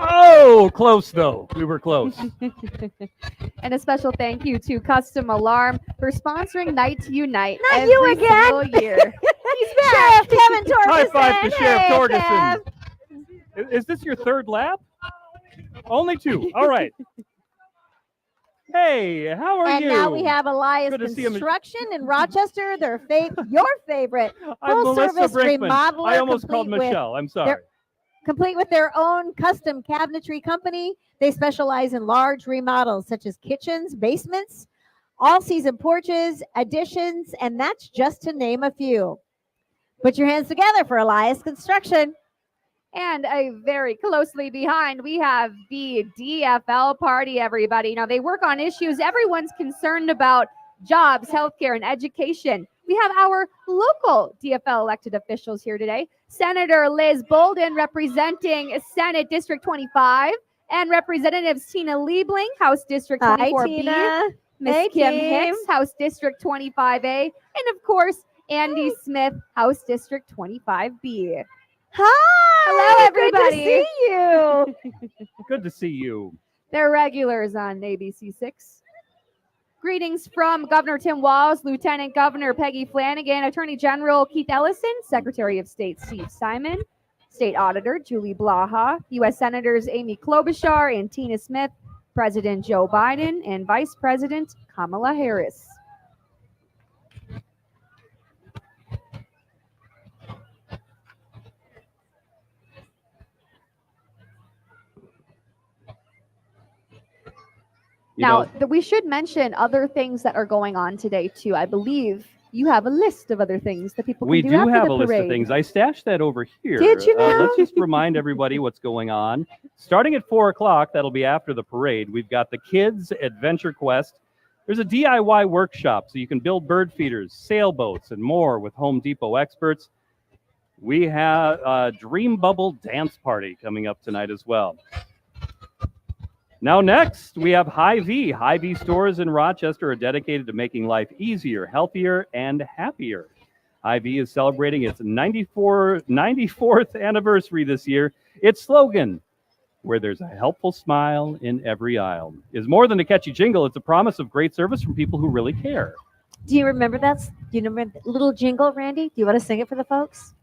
S4: Oh, close though. We were close.
S2: And a special thank you to Custom Alarm for sponsoring Night to Unite
S3: Not
S2: every
S3: you again.
S2: single year.
S3: He's back. Sheriff Kevin Torgerson.
S4: High five to Sheriff
S3: Hey,
S4: Torgerson.
S3: Kev.
S4: Is this your third lap? Only two. All right. Hey, how are
S3: And
S4: you?
S3: now we have Elias
S4: Good to see you.
S3: Construction in Rochester. Your favorite
S4: I'm Melissa
S3: full-service
S4: Brinkman.
S3: remodeler.
S4: I almost called
S3: complete with
S4: Michelle. I'm sorry.
S3: Complete with their own custom cabinetry company. They specialize in large remodels such as kitchens, basements, all-season porches, additions, and that's just to name a few. Put your hands together for Elias Construction.
S2: And very closely behind, we have the DFL party, everybody. Now, they work on issues everyone's concerned about: jobs, healthcare, and education. We have our local DFL elected officials here today. Senator Liz Bolden representing Senate District 25, and Representatives Tina Liebling, House District 24B,
S3: Hi, Tina.
S2: Miss
S3: Hey,
S2: Kim
S3: team.
S2: Hicks, House District 25A, and of course, Andy Smith, House District 25B.
S3: Hi.
S2: Hello, everybody.
S3: Good to see you.
S4: Good to see you.
S2: They're regulars on ABC 6. Greetings from Governor Tim Walz, Lieutenant Governor Peggy Flanagan, Attorney General Keith Ellison, Secretary of State Steve Simon, State Auditor Julie Blaha, U.S. Senators Amy Klobuchar and Tina Smith, President Joe Biden, and Vice President Kamala Harris. We should mention other things that are going on today, too. I believe you have a list of other things that people can
S4: We
S2: do
S4: do
S2: after
S4: have
S2: the
S4: a list of
S2: parade.
S4: things. I stashed that over here.
S3: Did you now?
S4: Let's just remind everybody what's going on. Starting at 4 o'clock, that'll be after the parade, we've got the Kids Adventure Quest. There's a DIY workshop, so you can build bird feeders, sailboats, and more with Home Depot experts. We have a Dream Bubble Dance Party coming up tonight as well. Now next, we have Hy-Vee. Hy-Vee stores in Rochester are dedicated to making life easier, healthier, and happier. Hy-Vee is celebrating its 94th anniversary this year. Its slogan, where there's a helpful smile in every aisle, is more than a catchy jingle. It's a promise of great service from people who really care.
S3: Do you remember that? Do you remember that little jingle, Randy? Do you want to sing it for the folks?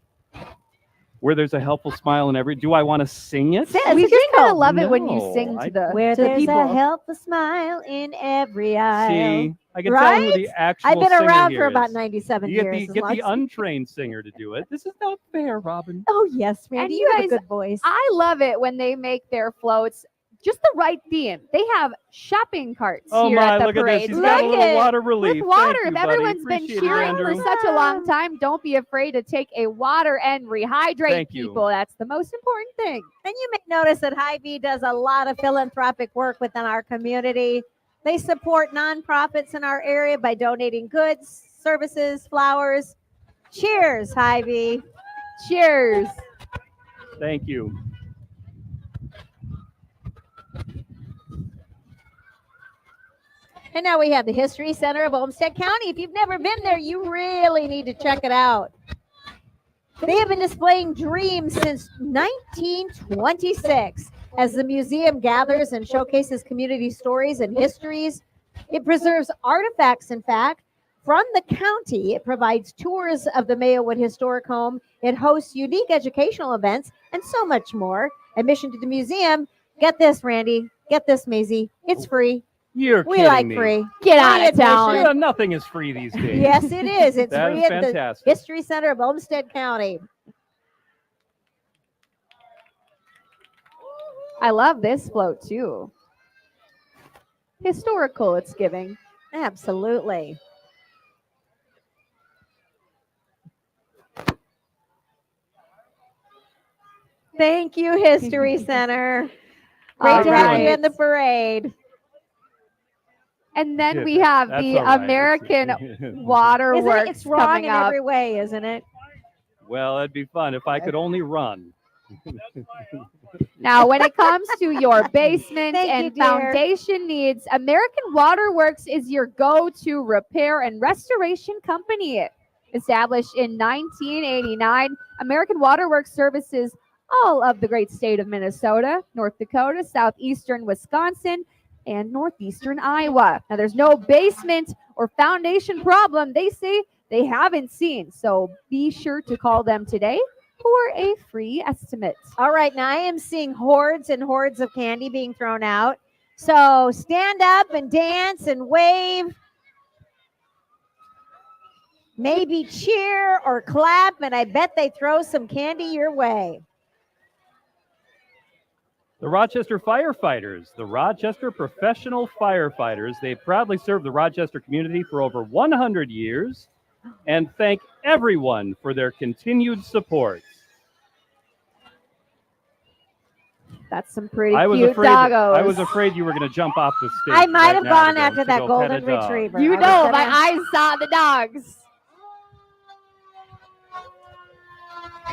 S4: where there's a helpful smile in every. Do I want to sing it?
S3: It's
S2: We
S3: a
S2: just kind of
S3: jingle.
S2: love it when you
S4: No,
S2: sing
S4: I-
S2: to the,
S3: Where
S2: to the
S3: there's
S2: people.
S3: a helpful smile in every aisle.
S4: See, I can tell who the actual
S3: I've been
S4: singer
S3: around
S4: here
S3: for about
S4: is.
S3: 97
S4: You
S3: years.
S4: get
S3: as
S4: the
S3: long as-
S4: untrained singer to do it. This is not fair, Robin.
S3: Oh, yes, Randy.
S2: And
S3: You
S2: you
S3: have a
S2: guys-
S3: good voice.
S2: I love it when they make their floats just the right theme. They have shopping carts
S4: Oh
S2: here
S4: my,
S2: at the
S4: look at
S2: parade.
S4: this. He's
S3: Look
S4: got a little
S3: at-
S4: water relief.
S2: With water,
S4: Thank you,
S2: if
S4: buddy.
S2: everyone's been
S4: Appreciate it,
S2: cheering for
S4: Andrew.
S2: such a long time, don't be afraid to take a water and rehydrate
S4: Thank you.
S2: people. That's the most important thing.
S3: And you may notice that Hy-Vee does a lot of philanthropic work within our community. They support nonprofits in our area by donating goods, services, flowers. Cheers, Hy-Vee.
S2: Cheers.
S4: Thank you.
S3: And now we have the History Center of Olmsted County. If you've never been there, you really need to check it out. They have been displaying dreams since 1926. As the museum gathers and showcases community stories and histories, it preserves artifacts, in fact, from the county. It provides tours of the Mayowood Historic Home. It hosts unique educational events and so much more. Admission to the museum, get this, Randy, get this, Maisie, it's free.
S4: You're
S3: We
S4: kidding
S3: like
S4: me.
S3: free.
S2: Get
S3: Free
S2: out of town.
S3: admission.
S4: Yeah, nothing is free these days.
S3: Yes, it is. It's
S4: That
S3: free
S4: is
S3: at the
S4: fantastic.
S3: History Center of Olmsted County.
S2: I love this float too. Historical, it's giving.
S3: Absolutely. Thank you, History Center. Great
S2: All
S3: to have you
S2: right.
S3: in the parade.
S2: And then
S4: Yeah,
S2: we have
S4: that's
S2: the
S4: all right.
S2: American
S3: Isn't
S2: Waterworks
S3: it? It's wrong
S2: coming
S3: in
S2: up.
S3: every way, isn't it?
S4: Well, it'd be fun if I could only run.
S2: Now, when it comes to your basement
S3: Thank you,
S2: and
S3: dear.
S2: foundation needs, American Waterworks is your go-to repair and restoration company. Established in 1989, American Waterworks services all of the great state of Minnesota, North Dakota, southeastern Wisconsin, and northeastern Iowa. Now, there's no basement or foundation problem they say they haven't seen, so be sure to call them today for a free estimate.
S3: All right, now I am seeing hordes and hordes of candy being thrown out. So stand up and dance and wave. Maybe cheer or clap, and I bet they throw some candy your way.
S4: The Rochester Firefighters, the Rochester Professional Firefighters. They proudly serve the Rochester community for over 100 years and thank everyone for their continued support.
S2: That's some pretty
S4: I was
S2: cute
S4: afraid
S2: doggos.
S4: I was afraid you were going to jump off the stage.
S3: I might
S4: right
S3: have
S4: now
S3: gone
S4: to
S3: after
S4: to
S3: that
S4: go
S3: golden
S4: pet a dog.
S3: retriever.
S2: You
S3: I was
S2: know,
S3: gonna-
S2: my eyes saw the dogs.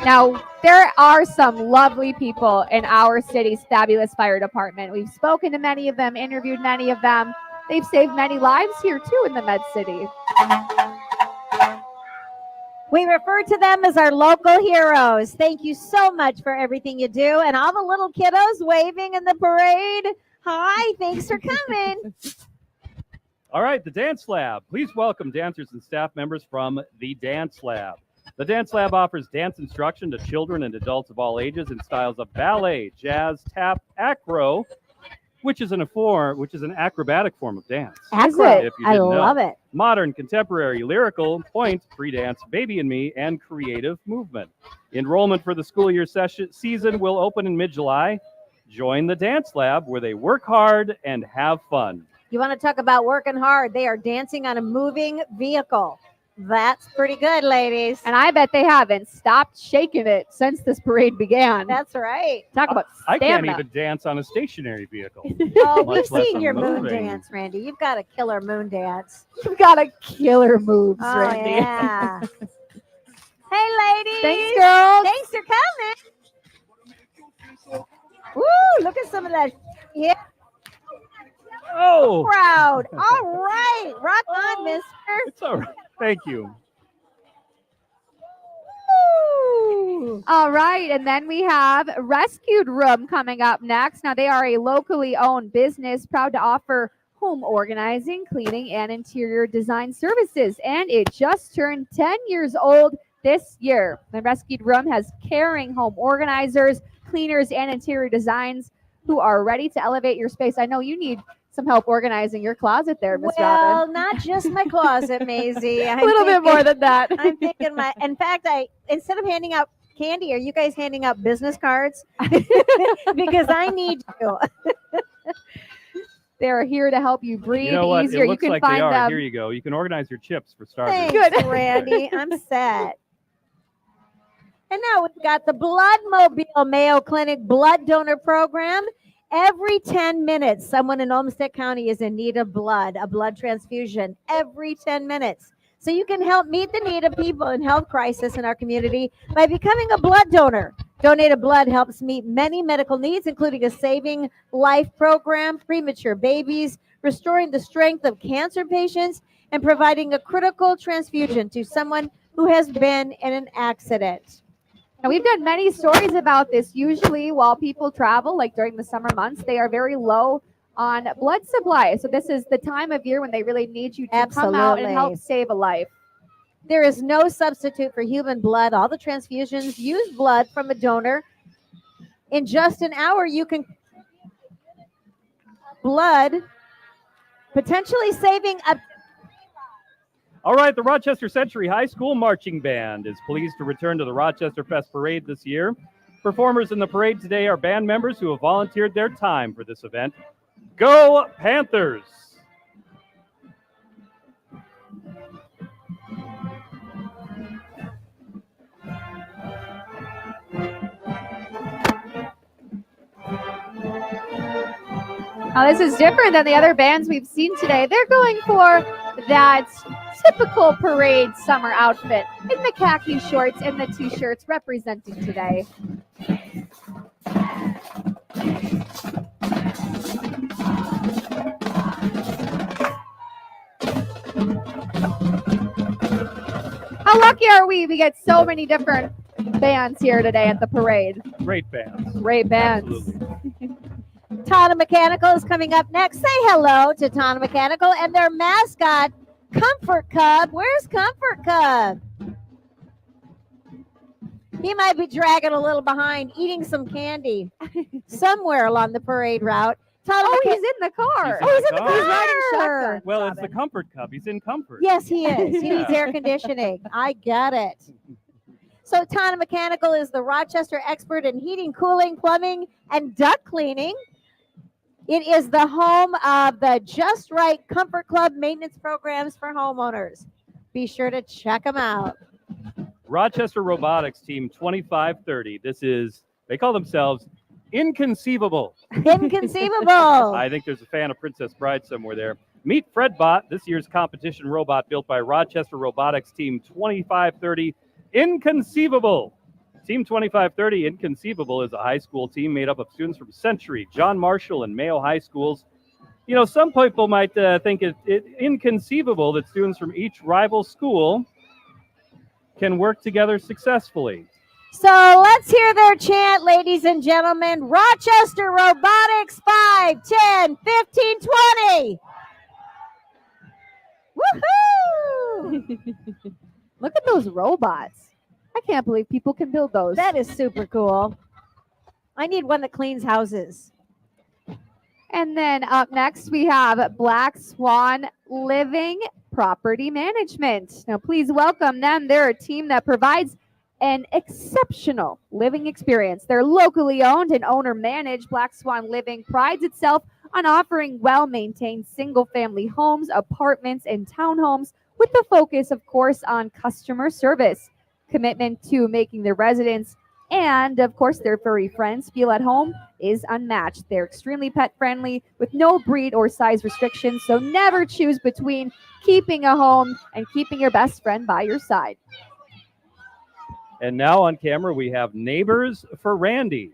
S2: Now, there are some lovely people in our city's fabulous fire department. We've spoken to many of them, interviewed many of them. They've saved many lives here, too, in the Med City.
S3: We refer to them as our local heroes. Thank you so much for everything you do. And all the little kiddos waving in the parade. Hi, thanks for coming.
S4: All right, the Dance Lab. Please welcome dancers and staff members from the Dance Lab. The Dance Lab offers dance instruction to children and adults of all ages in styles of ballet, jazz, tap, acro, which is an acrobatic form of dance.
S3: Acro.
S2: it?
S4: If you
S3: I
S4: didn't know.
S3: love it.
S4: Modern, contemporary, lyrical, point, pre-dance, baby and me, and creative movement. Enrollment for the school year season will open in mid-July. Join the Dance Lab where they work hard and have fun.
S3: You want to talk about working hard? They are dancing on a moving vehicle. That's pretty good, ladies.
S2: And I bet they haven't stopped shaking it since this parade began.
S3: That's right.
S2: Talk about
S4: I can't
S2: stamina.
S4: even dance on a stationary vehicle.
S3: Oh, we've
S4: Much less
S3: seen
S4: a
S3: your moon
S4: moving.
S3: dance, Randy. You've got a killer moon dance.
S2: You've got a killer moves,
S3: Oh,
S2: Randy.
S3: yeah. Hey, ladies.
S2: Thanks, girls.
S3: Thanks for coming. Woo, look at some of that. Yeah,
S4: Oh,
S3: crowd. All right. Rock on, mister.
S4: it's all right. Thank you.
S3: Woo.
S2: All right, and then we have Rescued Room coming up next. Now, they are a locally owned business proud to offer home organizing, cleaning, and interior design services. And it just turned 10 years old this year. The rescued room has caring home organizers, cleaners, and interior designs who are ready to elevate your space. I know you need some help organizing your closet there, Miss
S3: Well,
S2: Robin.
S3: not just my closet, Maisie.
S2: A little bit more than that.
S3: I'm thinking in fact, instead of handing out candy, are you guys handing out business cards? Because I need you.
S2: They're here to help you breathe
S4: You know what?
S2: easier.
S4: It looks
S2: you can
S4: like
S2: find
S4: they are.
S2: them.
S4: Here you go. You can organize your chips for starters.
S3: Thanks, Randy. I'm set. And now we've got the Blood Mobile Mayo Clinic blood donor program. Every 10 minutes, someone in Olmsted County is in need of blood, a blood transfusion, every 10 minutes. So you can help meet the need of people in health crisis in our community by becoming a blood donor. Donated blood helps meet many medical needs, including a saving life program, premature babies, restoring the strength of cancer patients, and providing a critical transfusion to someone who has been in an accident.
S2: And we've done many stories about this. Usually while people travel, like during the summer months, they are very low on blood supply. So this is the time of year when they really need you to come out and help save a life.
S3: There is no substitute for human blood. All the transfusions use blood from a donor. In just an hour, you can blood, potentially saving up.
S4: All right, the Rochester Century High School Marching Band is pleased to return to the Rochesterfest Parade this year. Performers in the parade today are band members who have volunteered their time for this event. Go Panthers!
S2: Now this is different than the other bands we've seen today. They're going for that typical parade summer outfit in the khaki shorts and the t-shirts representing today. How lucky are we? We get so many different bands here today at the parade.
S4: Great bands.
S2: Great bands.
S4: Absolutely.
S3: Tana Mechanical is coming up next. Say hello to Tana Mechanical and their mascot, Comfort Cub. Where's Comfort Cub? He might be dragging a little behind, eating some candy somewhere along the parade route. Tana
S2: Oh, he's in the car.
S4: He's in the car.
S2: He's riding shotgun.
S4: Well, it's the Comfort Cub. He's in comfort.
S3: Yes, he is. He
S4: Yeah.
S3: needs air conditioning. I get it. So Tana Mechanical is the Rochester expert in heating, cooling, plumbing, and duct cleaning. It is the home of the Just Right Comfort Club maintenance programs for homeowners. Be sure to check them out.
S4: Rochester Robotics Team 2530. This is, they call themselves Inconceivable.
S3: Inconceivable.
S4: I think there's a fan of Princess Bride somewhere there. Meet Fredbot, this year's competition robot built by Rochester Robotics Team 2530. Inconceivable. Team 2530 Inconceivable is a high school team made up of students from Century, John Marshall, and Mayo High Schools. You know, some people might think it inconceivable that students from each rival school can work together successfully.
S3: So let's hear their chant, ladies and gentlemen. Rochester Robotics, 5, 10, 15, 20. Woohoo!
S2: Look at those robots. I can't believe people can build those.
S3: That is super cool. I need one that cleans houses.
S2: And then up next, we have Black Swan Living Property Management. Now, please welcome them. They're a team that provides an exceptional living experience. They're locally owned and owner-managed. Black Swan Living prides itself on offering well-maintained single-family homes, apartments, and townhomes with the focus, of course, on customer service. Commitment to making their residents and, of course, their furry friends feel at home is unmatched. They're extremely pet-friendly with no breed or size restrictions, so never choose between keeping a home and keeping your best friend by your side.
S4: And now on camera, we have Neighbors for Randy.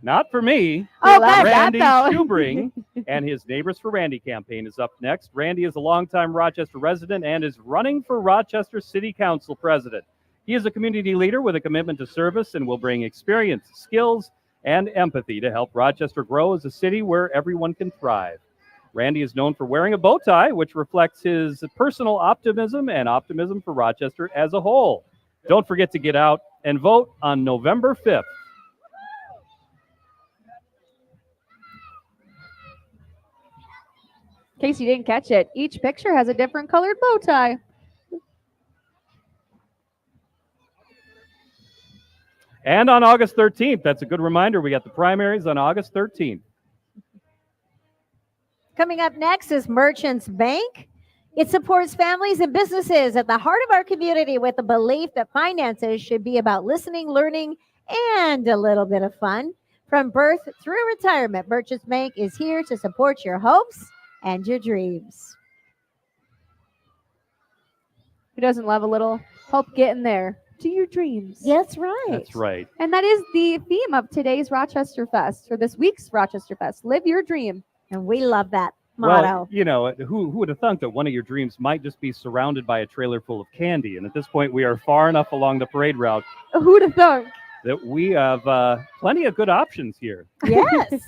S4: Not for me.
S2: Oh, that's that,
S4: Randy
S2: though.
S4: Schubring and his Neighbors for Randy campaign is up next. Randy is a longtime Rochester resident and is running for Rochester City Council president. He is a community leader with a commitment to service and will bring experience, skills, and empathy to help Rochester grow as a city where everyone can thrive. Randy is known for wearing a bow tie, which reflects his personal optimism and optimism for Rochester as a whole. Don't forget to get out and vote on November 5th.
S2: In case you didn't catch it, each picture has a different colored bow tie.
S4: And on August 13th, that's a good reminder, we got the primaries on August 13th.
S3: Coming up next is Merchants Bank. It supports families and businesses at the heart of our community with the belief that finances should be about listening, learning, and a little bit of fun. From birth through retirement, Merchants Bank is here to support your hopes and your dreams.
S2: Who doesn't love a little help getting there to your dreams?
S3: That's right.
S4: That's right.
S2: And that is the theme of today's Rochester Fest, or this week's Rochester Fest. Live your dream.
S3: And we love that motto.
S4: Well, you know, who would have thunk that one of your dreams might just be surrounded by a trailer full of candy? And at this point, we are far enough along the parade route
S2: Who'd have thunk?
S4: that we have plenty of good options here.
S3: Yes.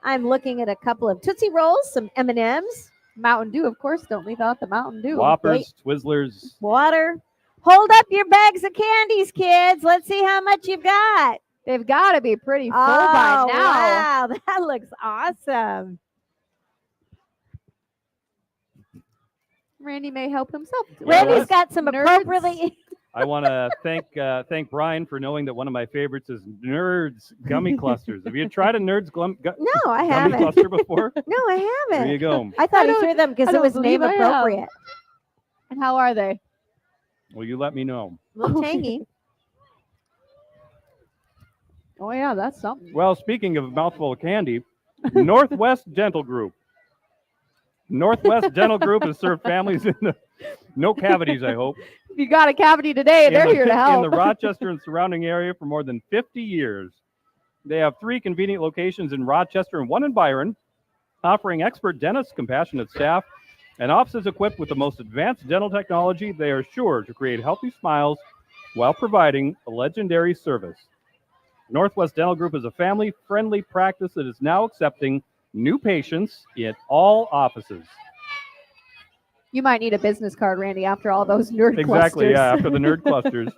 S3: I'm looking at a couple of Tootsie Rolls, some M&Ms,
S2: Mountain Dew, of course. Don't leave out the Mountain Dew.
S4: Whoppers, Twizzlers.
S3: water. Hold up your bags of candies, kids. Let's see how much you've got.
S2: They've got to be pretty full by
S3: Oh,
S2: now.
S3: wow. That looks awesome.
S2: Randy may help himself.
S4: Yeah,
S3: Randy's
S4: let's-
S3: got some
S2: Nerds.
S3: appropriately.
S4: I want to thank Brian for knowing that one of my favorites is Nerds gummy clusters. Have you tried a Nerds
S3: No, I
S4: gummy
S3: haven't.
S4: cluster before?
S3: No, I haven't.
S4: There you go.
S3: I thought
S2: I
S3: he
S2: don't-
S3: threw them because
S2: I
S3: it
S2: don't
S3: was
S2: believe
S3: name
S2: I have.
S3: appropriate.
S2: And how are they?
S4: Well, you let me know.
S3: A little tangy.
S2: Oh, yeah, that's something.
S4: Well, speaking of a mouthful of candy, Northwest Dental Group. Northwest Dental Group has served families in the no cavities, I hope.
S2: If you got a cavity today, they're here to help.
S4: In the Rochester and surrounding area for more than 50 years. They have 3 convenient locations in Rochester and 1 in Byron, offering expert dentists, compassionate staff, and offices equipped with the most advanced dental technology. They are sure to create healthy smiles while providing a legendary service. Northwest Dental Group is a family-friendly practice that is now accepting new patients in all offices.
S2: You might need a business card, Randy, after all those nerd
S4: Exactly,
S2: clusters.
S4: yeah, after the nerd clusters.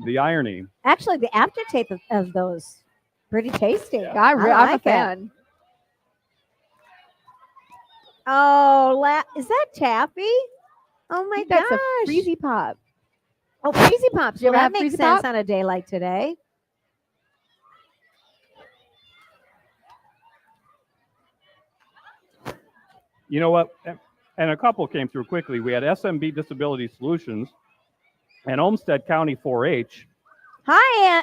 S4: The irony.
S3: Actually, the aftertaste of those, pretty tasty.
S2: I'm a
S3: like it.
S2: fan.
S3: Oh, is that taffy? Oh
S2: I
S3: my
S2: think that's
S3: gosh.
S2: a Freezy Pop.
S3: Oh, Freezy Pops.
S2: You
S3: Well,
S2: ever
S3: that
S2: have
S3: makes
S2: Freezy
S3: sense
S2: Pop?
S3: on a day like today.
S4: You know what? And a couple came through quickly. We had SMB Disability Solutions and Olmsted County 4-H.
S3: Hi,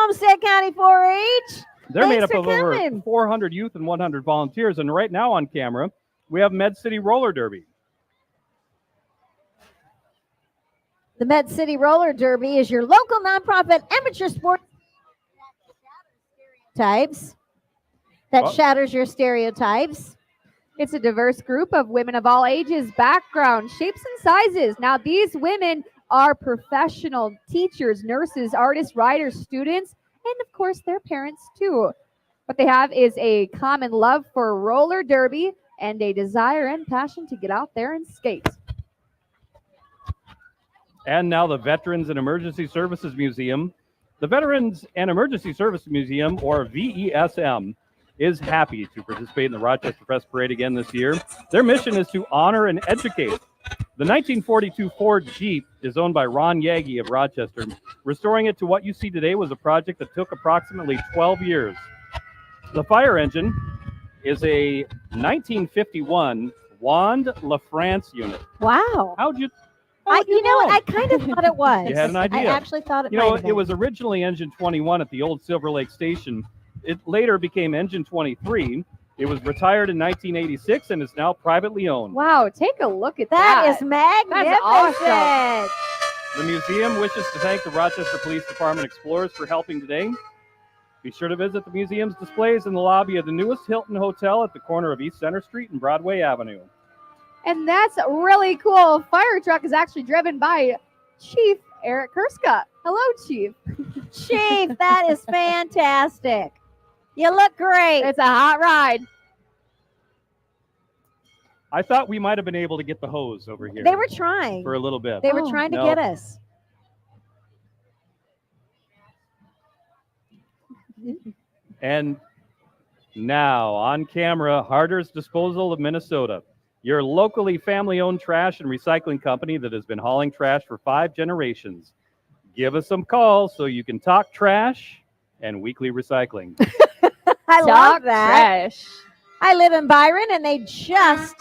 S3: Olmsted County 4-H.
S4: They're made
S3: Thanks
S4: up
S3: for
S4: of over
S3: coming.
S4: 400 youth and 100 volunteers. And right now on camera, we have Med City Roller Derby.
S3: The Med City Roller Derby is your local nonprofit amateur sport types that
S4: Oh.
S3: shatters your stereotypes.
S2: It's a diverse group of women of all ages, backgrounds, shapes, and sizes. Now, these women are professional teachers, nurses, artists, writers, students, and of course, their parents too. What they have is a common love for roller derby and a desire and passion to get out there and skate.
S4: And now the Veterans and Emergency Services Museum. The Veterans and Emergency Services Museum, or VESM, is happy to participate in the Rochesterfest Parade again this year. Their mission is to honor and educate. The 1942 Ford Jeep is owned by Ron Yagi of Rochester. Restoring it to what you see today was a project that took approximately 12 years. The fire engine is a 1951 Wand LaFrance unit.
S3: Wow.
S4: How'd you
S3: You know what? I kind of thought it was.
S4: You had an idea.
S3: I actually thought it
S4: You
S3: might
S4: know,
S3: have
S4: it
S3: been.
S4: was originally engine 21 at the old Silver Lake station. It later became engine 23. It was retired in 1986 and is now privately owned.
S2: Wow, take a look at
S3: That
S2: that.
S3: is magnificent.
S2: awesome.
S4: The museum wishes to thank the Rochester Police Department Explorers for helping today. Be sure to visit the museum's displays in the lobby of the newest Hilton Hotel at the corner of East Center Street and Broadway Avenue.
S2: And that's really cool. Fire truck is actually driven by Chief Eric Kurska. Hello, Chief.
S3: Chief, that is fantastic. You look great.
S2: It's a hot ride.
S4: I thought we might have been able to get the hose over here
S3: They were trying.
S4: for a little bit.
S3: They were
S2: Oh,
S3: trying to
S4: no.
S3: get us.
S4: And now on camera, Hardens Disposal of Minnesota, your locally family-owned trash and recycling company that has been hauling trash for 5 generations. Give us some calls so you can talk trash and weekly recycling.
S3: I love
S2: Talk
S3: that.
S2: trash.
S3: I live in Byron, and they just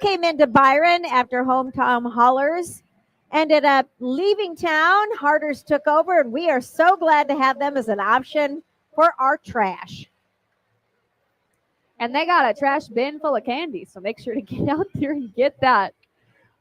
S3: came into Byron after hometown haulers ended up leaving town. Harders took over, and we are so glad to have them as an option for our trash.
S2: And they got a trash bin full of candy, so make sure to get out there and get that.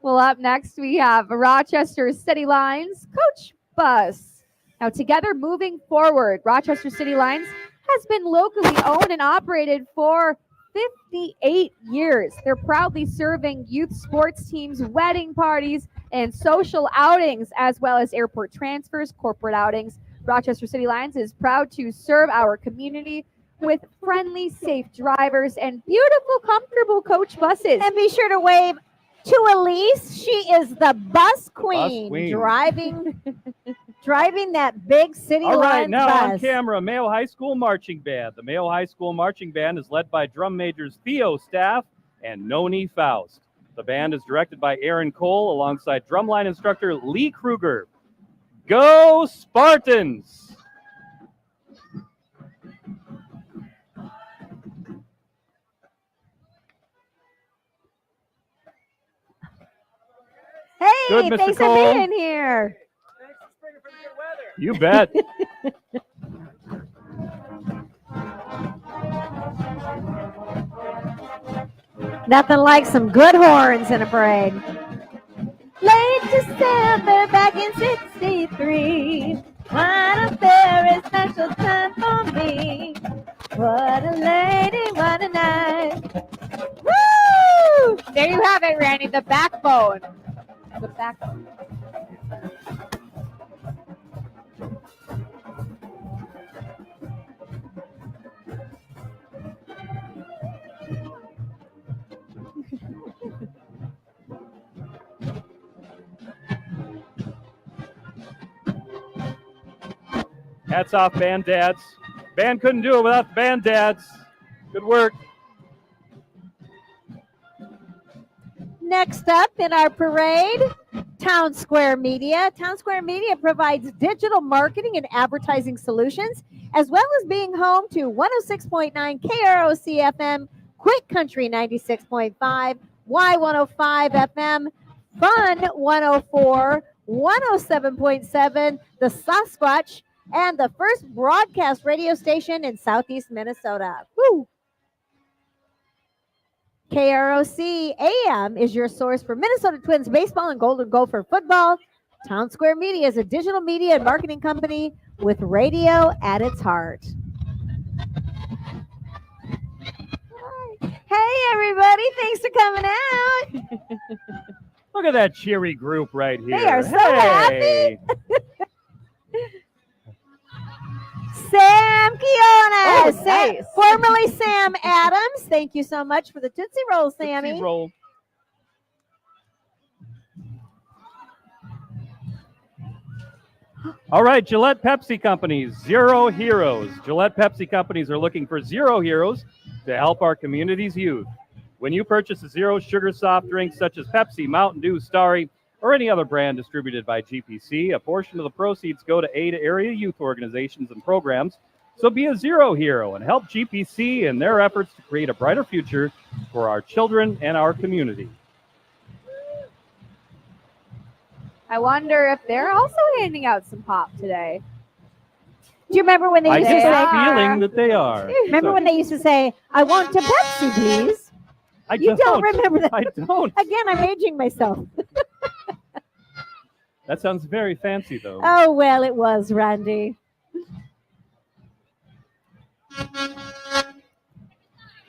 S2: Well, up next, we have Rochester City Lines Coach Bus. Now, together moving forward, Rochester City Lines has been locally owned and operated for 58 years. They're proudly serving youth sports teams, wedding parties, and social outings, as well as airport transfers, corporate outings. Rochester City Lines is proud to serve our community with friendly, safe drivers and beautiful, comfortable coach buses.
S3: And be sure to wave to Elise. She is the bus queen,
S4: queen.
S3: driving that big City
S4: All right,
S3: Lines
S4: now
S3: bus.
S4: on camera, Mayo High School Marching Band. The Mayo High School Marching Band is led by drum majors Theo Staff and Noni Faust. The band is directed by Aaron Cole alongside drumline instructor Lee Kruger. Go Spartans!
S3: Hey,
S4: Good, Mr.
S3: thanks
S4: Cole.
S3: for being here.
S4: You bet.
S3: Nothing like some good horns in a parade. Late December back in 63. What a very special time for me. What a lady, what a night.
S2: Woo! There you have it, Randy, the backbone. The backbone.
S4: Hats off, band dads. Band couldn't do it without the band dads. Good work.
S3: Next up in our parade, Town Square Media. Town Square Media provides digital marketing and advertising solutions, as well as being home to 106.9 KROC FM, Quick Country 96.5, Y105 FM, Fun 104, 107.7, The Sasquatch, and the first broadcast radio station in Southeast Minnesota. Woo! KROC AM is your source for Minnesota Twins baseball and Golden Gopher football. Town Square Media is a digital media and marketing company with radio at its heart. Hey, everybody. Thanks for coming out.
S4: Look at that cheery group right here.
S3: They are so
S4: Hey.
S3: Sam Kiona,
S2: Oh, nice.
S3: formerly Sam Adams. Thank you so much for the Tootsie Roll, Sammy.
S4: Tootsie Roll. All right, Gillette Pepsi Companies, Zero Heroes. Gillette Pepsi Companies are looking for zero heroes to help our community's youth. When you purchase a zero sugar soft drink such as Pepsi, Mountain Dew, Starry, or any other brand distributed by GPC, a portion of the proceeds go to aid area youth organizations and programs. So be a zero hero and help GPC in their efforts to create a brighter future for our children and our community.
S2: I wonder if they're also handing out some pop today.
S3: Do you remember when they
S4: I
S3: used
S4: get
S3: to
S4: the
S3: say,
S4: feeling that they are.
S3: remember when they used to say, I want a Pepsi, please? You don't remember that?
S4: I don't.
S3: Again, I'm aging myself.
S4: That sounds very fancy, though.
S3: Oh, well, it was, Randy.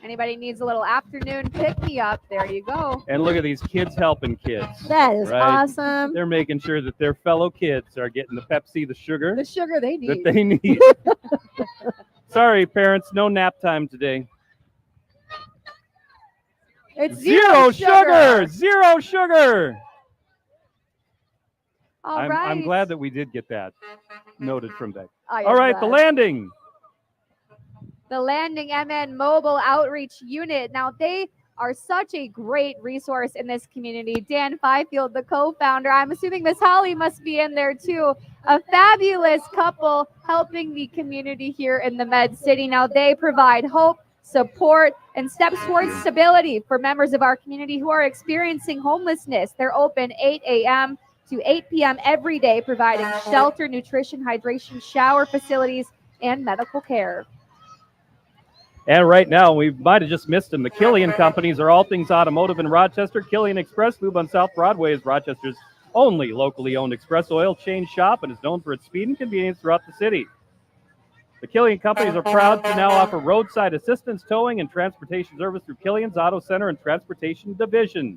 S2: Anybody needs a little afternoon pick-me-up, there you go.
S4: And look at these kids helping kids.
S3: That is
S4: Right.
S3: awesome.
S4: They're making sure that their fellow kids are getting the Pepsi, the sugar
S2: The sugar they
S4: that
S2: need.
S4: they need. Sorry, parents, no nap time today.
S2: It's
S4: Zero sugar! Zero sugar!
S2: All
S4: I'm
S2: right.
S4: glad that we did get that noted from Beck.
S2: I
S4: All
S2: am
S4: right, the
S2: glad.
S4: landing.
S2: the Landing MN Mobile Outreach Unit. Now, they are such a great resource in this community. Dan Fifield, the co-founder, I'm assuming Miss Holly must be in there too. A fabulous couple helping the community here in the Med City. Now, they provide hope, support, and steps towards stability for members of our community who are experiencing homelessness. They're open 8 a.m. to 8 p.m. every day, providing shelter, nutrition, hydration, shower facilities, and medical care.
S4: And right now, we might have just missed them. The Killian Companies are all things automotive in Rochester. Killian Express Lube on South Broadway is Rochester's only locally owned express oil change shop and is known for its speed and convenience throughout the city. The Killian Companies are proud to now offer roadside assistance, towing, and transportation service through Killian's Auto Center and Transportation Division.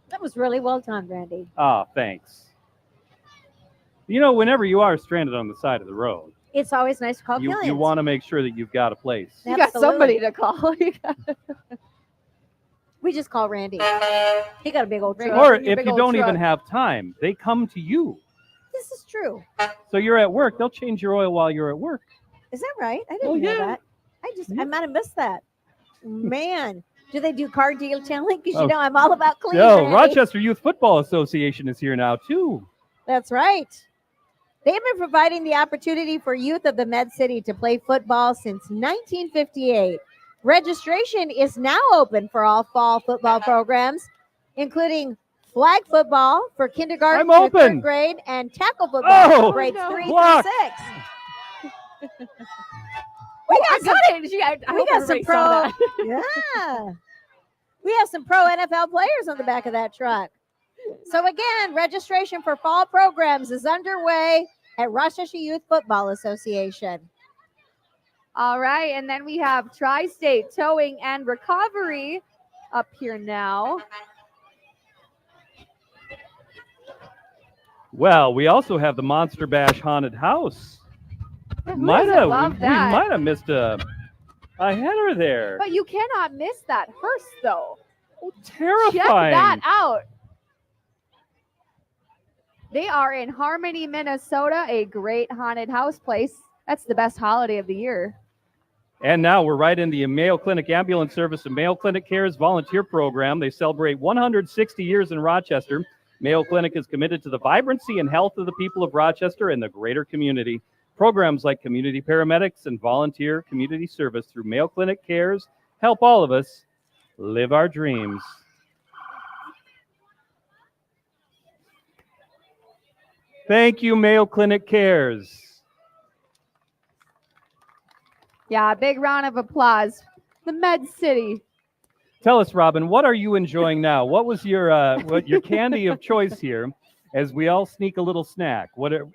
S3: That was really well done, Randy.
S4: Ah, thanks. You know, whenever you are stranded on the side of the road,
S3: It's always nice to call
S4: you
S3: Killian's.
S4: want to make sure that you've got a place.
S2: You got somebody to call.
S3: We just call Randy. He got a big old truck.
S4: Or
S2: Your
S4: if
S2: big
S4: you
S2: old
S4: don't even
S2: truck.
S4: have time, they come to you.
S3: This is true.
S4: So you're at work, they'll change your oil while you're at work.
S3: Is that right? I didn't
S4: Oh,
S3: know
S4: yeah.
S3: that. I might have missed that. Man, do they do car detailing? Because
S4: Oh.
S3: you know I'm all about clean.
S4: No,
S3: Randy.
S4: Rochester Youth Football Association is here now, too.
S3: That's right. They've been providing the opportunity for youth of the Med City to play football since 1958. Registration is now open for all fall football programs, including flag football for kindergarten
S4: I'm
S3: through
S4: open.
S3: third grade and tackle football
S4: Oh,
S3: for grades
S2: no.
S3: 3
S4: Blocked.
S3: through 6.
S2: I got it. I
S3: we
S2: hope
S3: got some
S2: everybody saw that.
S3: Yeah. We have some pro NFL players on the back of that truck. So again, registration for fall programs is underway at Rochester Youth Football Association.
S2: All right, and then we have Tri-State Towing and Recovery up here now.
S4: Well, we also have the Monster Bash Haunted House.
S2: Who
S4: Might
S2: doesn't
S4: have,
S2: love
S4: we
S2: that?
S4: might have missed a header there.
S2: But you cannot miss that hearse, though.
S4: Terrifying.
S2: Check that out. They are in Harmony, Minnesota, a great haunted house place. That's the best holiday of the year.
S4: And now we're right in the Mayo Clinic Ambulance Service and Mayo Clinic Cares volunteer program. They celebrate 160 years in Rochester. Mayo Clinic is committed to the vibrancy and health of the people of Rochester and the greater community. Programs like community paramedics and volunteer community service through Mayo Clinic Cares help all of us live our dreams. Thank you, Mayo Clinic Cares.
S2: Yeah, big round of applause. The Med City.
S4: Tell us, Robin, what are you enjoying now? What was your candy of choice here as we all sneak a little snack? What are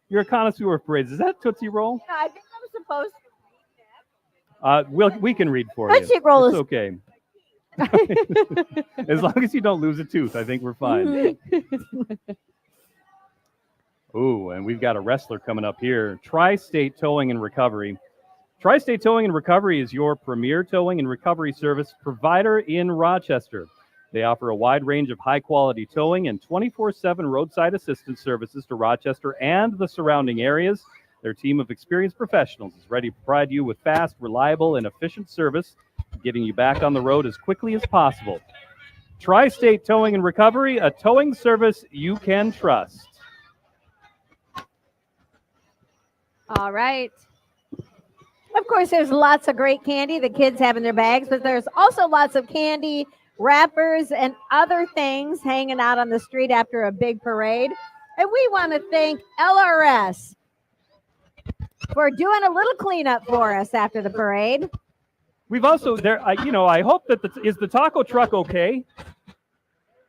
S4: you're a connoisseur of parades. Is that Tootsie Roll?
S3: I think I'm supposed
S4: We can read for you.
S3: Tootsie Roll
S4: It's
S3: is-
S4: okay. As long as you don't lose a tooth, I think we're fine. Ooh, and we've got a wrestler coming up here. Tri-State Towing and Recovery. Tri-State Towing and Recovery is your premier towing and recovery service provider in Rochester. They offer a wide range of high-quality towing and 24/7 roadside assistance services to Rochester and the surrounding areas. Their team of experienced professionals is ready to provide you with fast, reliable, and efficient service, getting you back on the road as quickly as possible. Tri-State Towing and Recovery, a towing service you can trust.
S2: All right.
S3: Of course, there's lots of great candy the kids have in their bags, but there's also lots of candy, wrappers, and other things hanging out on the street after a big parade. And we want to thank LRS for doing a little cleanup for us after the parade.
S4: We've also I hope that is the taco truck okay?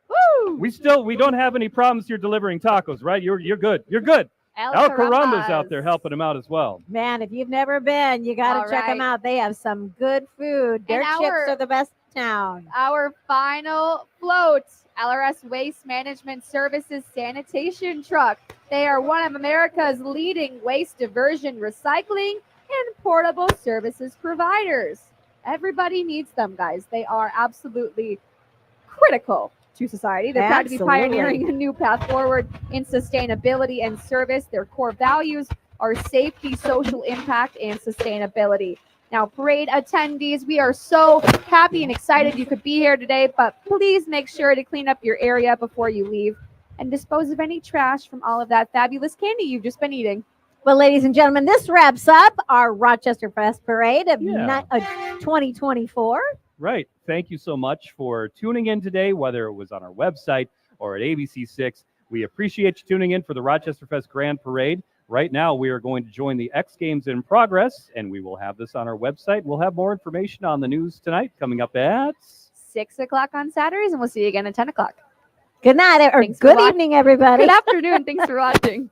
S3: Woo!
S4: We don't have any problems here delivering tacos, right? You're good. You're good. El Carambas out there helping them out as well.
S3: Man, if you've never been, you got
S2: All
S3: to check them
S2: right.
S3: out. They have some good food. Their
S2: And
S3: chips
S2: our-
S3: are the best in town.
S2: Our final float, LRS Waste Management Services Sanitation Truck. They are one of America's leading waste diversion, recycling, and portable services providers. Everybody needs them, guys. They are absolutely critical to society. They're proud to be
S3: Absolutely.
S2: pioneering a new path forward in sustainability and service. Their core values are safety, social impact, and sustainability. Now, parade attendees, we are so happy and excited you could be here today, but please make sure to clean up your area before you leave and dispose of any trash from all of that fabulous candy you've just been eating.
S3: Well, ladies and gentlemen, this wraps up our Rochesterfest parade of
S4: Yeah.
S3: 2024.
S4: Right. Thank you so much for tuning in today, whether it was on our website or at ABC6. We appreciate you tuning in for the Rochesterfest Grand Parade. Right now, we are going to join the X Games in progress, and we will have this on our website. We'll have more information on the news tonight coming up at
S2: 6 o'clock on Saturdays, and we'll see you again at 10 o'clock.
S3: Good night, or
S2: Thanks for
S3: good
S2: watching.
S3: evening, everybody.
S2: Good afternoon. Thanks for watching.